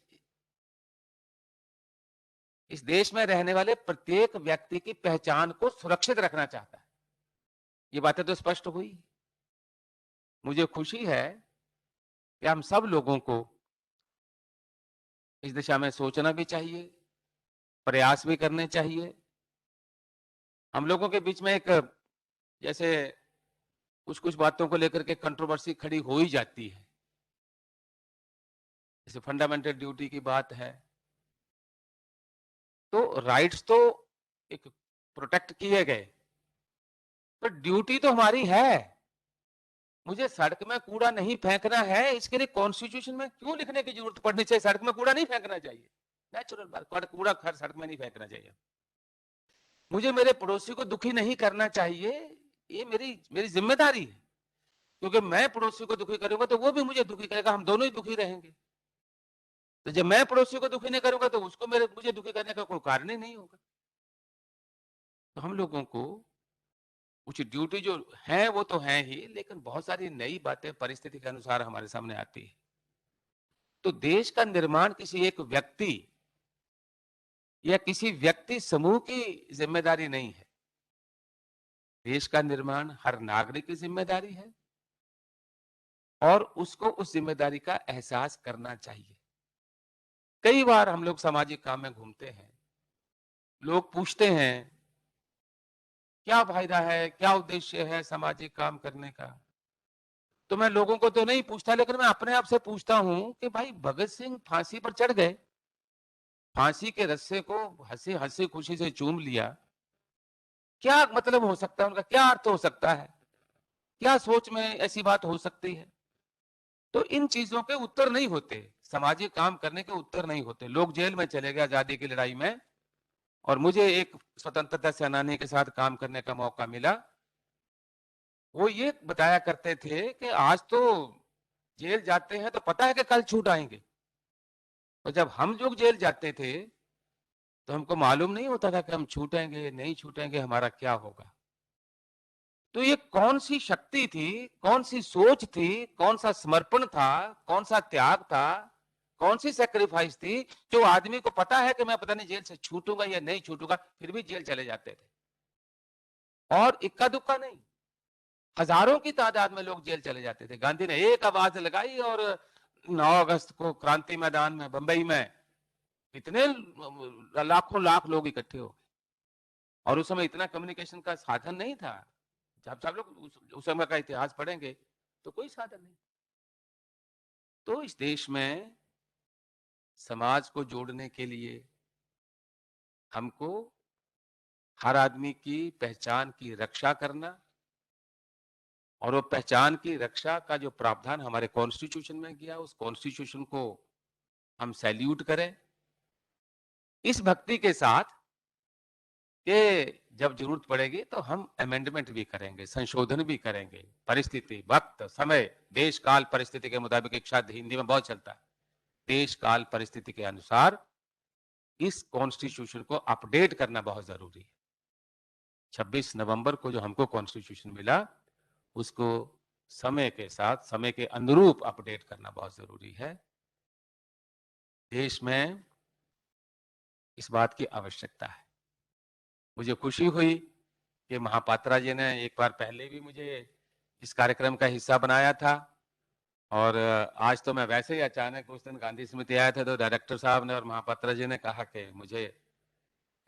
इस देश में रहने वाले प्रत्येक व्यक्ति की पहचान को सुरक्षित रखना चाहता है। ये बातें तो स्पष्ट हुई। मुझे खुशी है कि हम सब लोगों को इस दिशा में सोचना भी चाहिए, प्रयास भी करने चाहिए। हम लोगों के बीच में एक जैसे कुछ बातों को लेकर के कंट्रोवर्सी खड़ी हो ही जाती है। जैसे फंडामेंटल ड्यूटी की बात है, तो राइट्स तो एक प्रोटेक्ट किए गए, पर ड्यूटी तो हमारी है। मुझे सड़क में कूड़ा नहीं फेंकना है, इसके लिए कॉन्स्टिट्यूशन में क्यों लिखने की जरूरत पड़नी चाहिए? सड़क में कूड़ा नहीं फेंकना चाहिए, नेचुरल बात, कूड़ा खैर सड़क में नहीं फेंकना चाहिए। मुझे मेरे पड़ोसी को दुखी नहीं करना चाहिए, ये मेरी जिम्मेदारी है, क्योंकि मैं पड़ोसी को दुखी करूंगा तो वो भी मुझे दुखी करेगा, हम दोनों ही दुखी रहेंगे। तो जब मैं पड़ोसी को दुखी नहीं करूंगा तो उसको मुझे दुखी करने का कोई कारण ही नहीं होगा। तो हम लोगों को कुछ ड्यूटी जो है वो तो है ही, लेकिन बहुत सारी नई बातें परिस्थिति के अनुसार हमारे सामने आती है। तो देश का निर्माण किसी एक व्यक्ति या किसी व्यक्ति समूह की जिम्मेदारी नहीं है। देश का निर्माण हर नागरिक की जिम्मेदारी है और उसको उस जिम्मेदारी का एहसास करना चाहिए। कई बार हम लोग सामाजिक काम में घूमते हैं, लोग पूछते हैं क्या फायदा है, क्या उद्देश्य है सामाजिक काम करने का। तो मैं लोगों को तो नहीं पूछता, लेकिन मैं अपने आप से पूछता हूं कि भाई भगत सिंह फांसी पर चढ़ गए, फांसी के रस्से को हंसी हंसी खुशी से चूम लिया, क्या मतलब हो सकता है उनका, क्या अर्थ हो सकता है, क्या सोच में ऐसी बात हो सकती है? तो इन चीजों के उत्तर नहीं होते, सामाजिक काम करने के उत्तर नहीं होते। लोग जेल में चले गए आजादी की लड़ाई में, और मुझे एक स्वतंत्रता सेनानी के साथ काम करने का मौका मिला। वो ये बताया करते थे कि आज तो जेल जाते हैं तो पता है कि कल छूट आएंगे, और जब हम लोग जेल जाते थे तो हमको मालूम नहीं होता था कि हम छूटेंगे नहीं छूटेंगे, हमारा क्या होगा। तो ये कौन सी शक्ति थी, कौन सी सोच थी, कौन सा समर्पण था, कौन सा त्याग था, कौन सी सैक्रिफाइस थी, जो आदमी को पता है कि मैं पता नहीं जेल से छूटूंगा या नहीं छूटूंगा, फिर भी जेल चले जाते थे। और इक्का दुक्का नहीं, हजारों की तादाद में लोग जेल चले जाते थे। गांधी ने एक आवाज लगाई और 9 अगस्त को क्रांति मैदान में बंबई में इतने लाखों लाख लोग इकट्ठे हो गए, और उस समय इतना कम्युनिकेशन का साधन नहीं था। जब सब लोग उस समय का इतिहास पढ़ेंगे तो कोई साधन नहीं। तो इस देश में समाज को जोड़ने के लिए हमको हर आदमी की पहचान की रक्षा करना, और वो पहचान की रक्षा का जो प्रावधान हमारे कॉन्स्टिट्यूशन में किया, उस कॉन्स्टिट्यूशन को हम सैल्यूट करें, इस भक्ति के साथ कि जब जरूरत पड़ेगी तो हम अमेंडमेंट भी करेंगे, संशोधन भी करेंगे। परिस्थिति, वक्त, समय, देश काल परिस्थिति के मुताबिक, एक शब्द हिंदी में बहुत चलता है, देश काल परिस्थिति के अनुसार इस कॉन्स्टिट्यूशन को अपडेट करना बहुत जरूरी है। 26 नवंबर को जो हमको कॉन्स्टिट्यूशन मिला, उसको समय के साथ, समय के अनुरूप अपडेट करना बहुत जरूरी है। देश में इस बात की आवश्यकता है। मुझे खुशी हुई कि महापात्रा जी ने एक बार पहले भी मुझे इस कार्यक्रम का हिस्सा बनाया था, और आज तो मैं वैसे ही अचानक उस दिन गांधी स्मृति आया था, तो डायरेक्टर साहब ने और महापात्रा जी ने कहा कि मुझे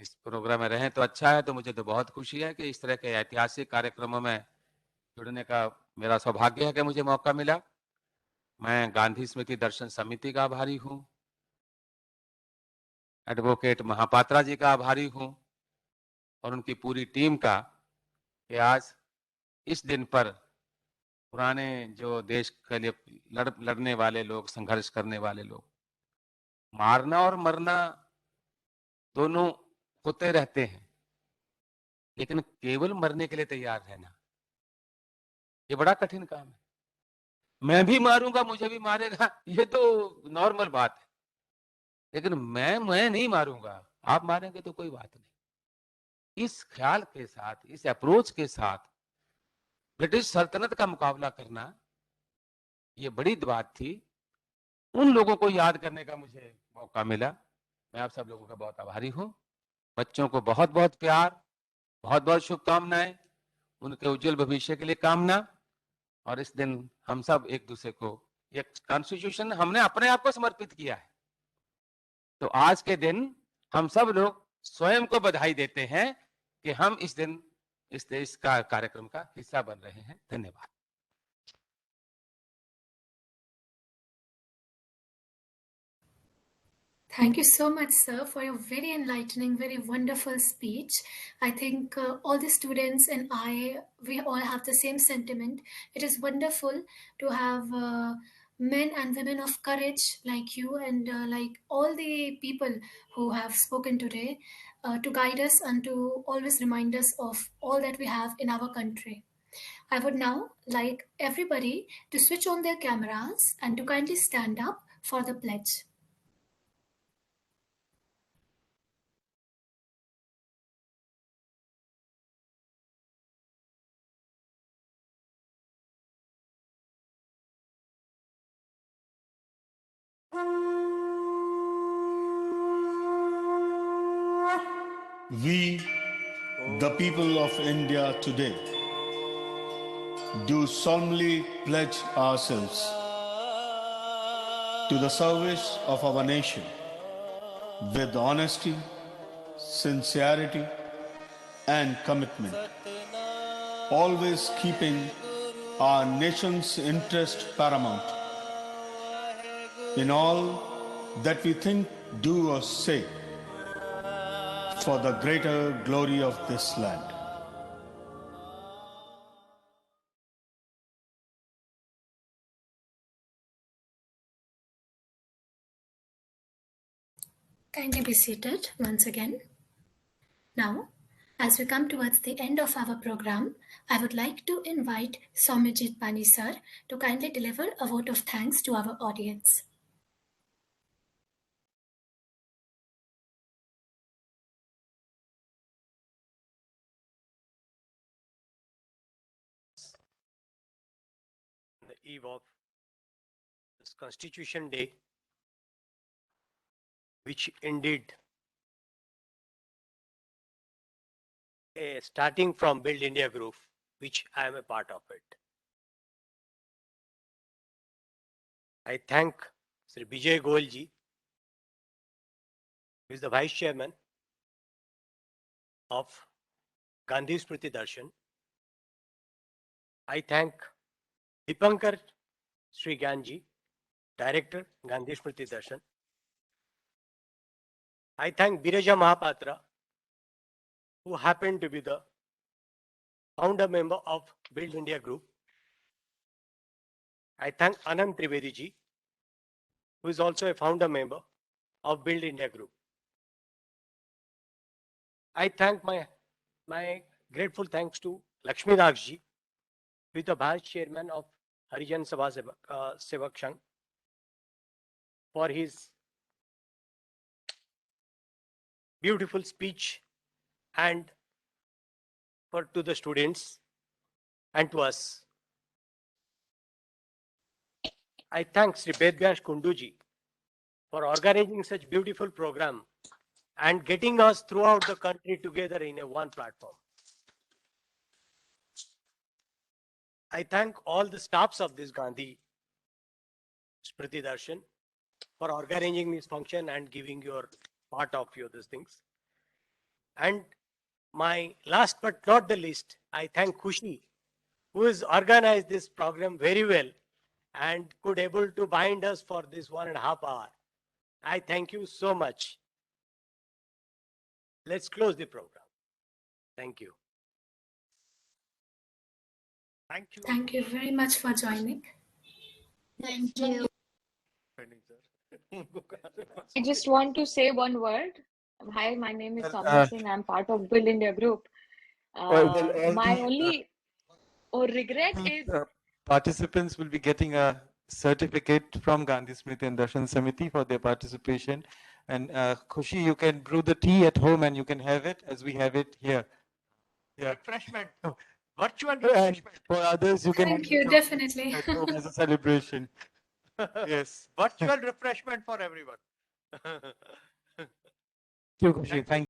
इस प्रोग्राम में रहें तो अच्छा है। तो मुझे तो बहुत खुशी है कि इस तरह के ऐतिहासिक कार्यक्रमों में जुड़ने का मेरा सौभाग्य है कि मुझे मौका मिला। मैं गांधी स्मृति दर्शन समिति का आभारी हूँ, एडवोकेट महापात्रा जी का आभारी हूँ, और उनकी पूरी टीम का, कि आज इस दिन पर पुराने जो देश के लिए लड़ने वाले लोग, संघर्ष करने वाले लोग, मारना और मरना दोनों होते रहते हैं, लेकिन केवल मरने के लिए तैयार रहना, ये बड़ा कठिन काम है। मैं भी मारूंगा, मुझे भी मारेगा, ये तो नॉर्मल बात है, लेकिन मैं नहीं मारूंगा, आप मारेंगे तो कोई बात नहीं। इस ख्याल के साथ, इस अप्रोच के साथ ब्रिटिश सल्तनत का मुकाबला करना, ये बड़ी बात थी। उन लोगों को याद करने का मुझे मौका मिला। मैं आप सब लोगों का बहुत आभारी हूँ। बच्चों को बहुत बहुत प्यार, बहुत बहुत शुभकामनाएं। उनके उज्जवल भविष्य के लिए कामना। और इस दिन हम सब एक दूसरे को, ये कॉन्स्टिट्यूशन हमने अपने आप को समर्पित किया है, तो आज के दिन हम सब लोग स्वयं को बधाई देते हैं कि हम इस दिन इस देश का कार्यक्रम का हिस्सा बन रहे हैं। धन्यवाद। Thank you so much, sir, for your very enlightening, very wonderful speech. I think all the students and we all have the same sentiment. It is wonderful to have men and women of courage like you and like all the people who have spoken today to guide us and to always remind us of all that we have in our country. I would now like everybody to switch on their cameras and to kindly stand up for the pledge. We, the people of India today, do solemnly pledge ourselves to the service of our nation with honesty, sincerity, and commitment, always keeping our nation's interest paramount in all that we think, do, or say, for the greater glory of this land. Kindly be seated once again. Now, as we come towards the end of our program, I would like to invite Soumyajit Pani sir to kindly deliver a vote of thanks to our audience. The eve of this Constitution Day, which indeed starting from Build India Group, which I am a part of it. I thank Sri Bijay Goel ji, who is the Vice Chairman of Gandhi Smriti Darshan. I thank Dipankar Sri Gyanji, Director, Gandhi Smriti Darshan. I thank Biraja Mahapatra, who happened to be the founder member of Build India Group. I thank Anand Trivedi ji, who is also a founder member of Build India Group. I thank my grateful thanks to Lakshmi Das ji, who is the Vice Chairman of Harijan Sabha Sevak Sangh, for his beautiful speech and to the students and to us. I thank Sri Bedvyash Kundu ji for organizing such beautiful program and getting us throughout the country together in a one platform. I thank all the staffs of this Gandhi Smriti Darshan for organizing this function and giving your part of these things. And my last but not the least, I thank Khushi, who has organized this program very well and could able to bind us for this 1.5 hours. I thank you so much. Let's close the program. Thank you. Thank you. Thank you very much for joining. Thank you. I just want to say one word. Hi, my name is Soumya Singh. I'm part of Build India Group. My only regret is participants will be getting a certificate from Gandhi Smriti and Darshan Samiti for their participation. And Khushi, you can brew the tea at home and you can have it as we have it here. Yeah. Refreshment. Virtual refreshment. For others, you can Thank you, definitely. at home as a celebration. Yes. Virtual refreshment for everyone. Thank you, Khushi. Thank you.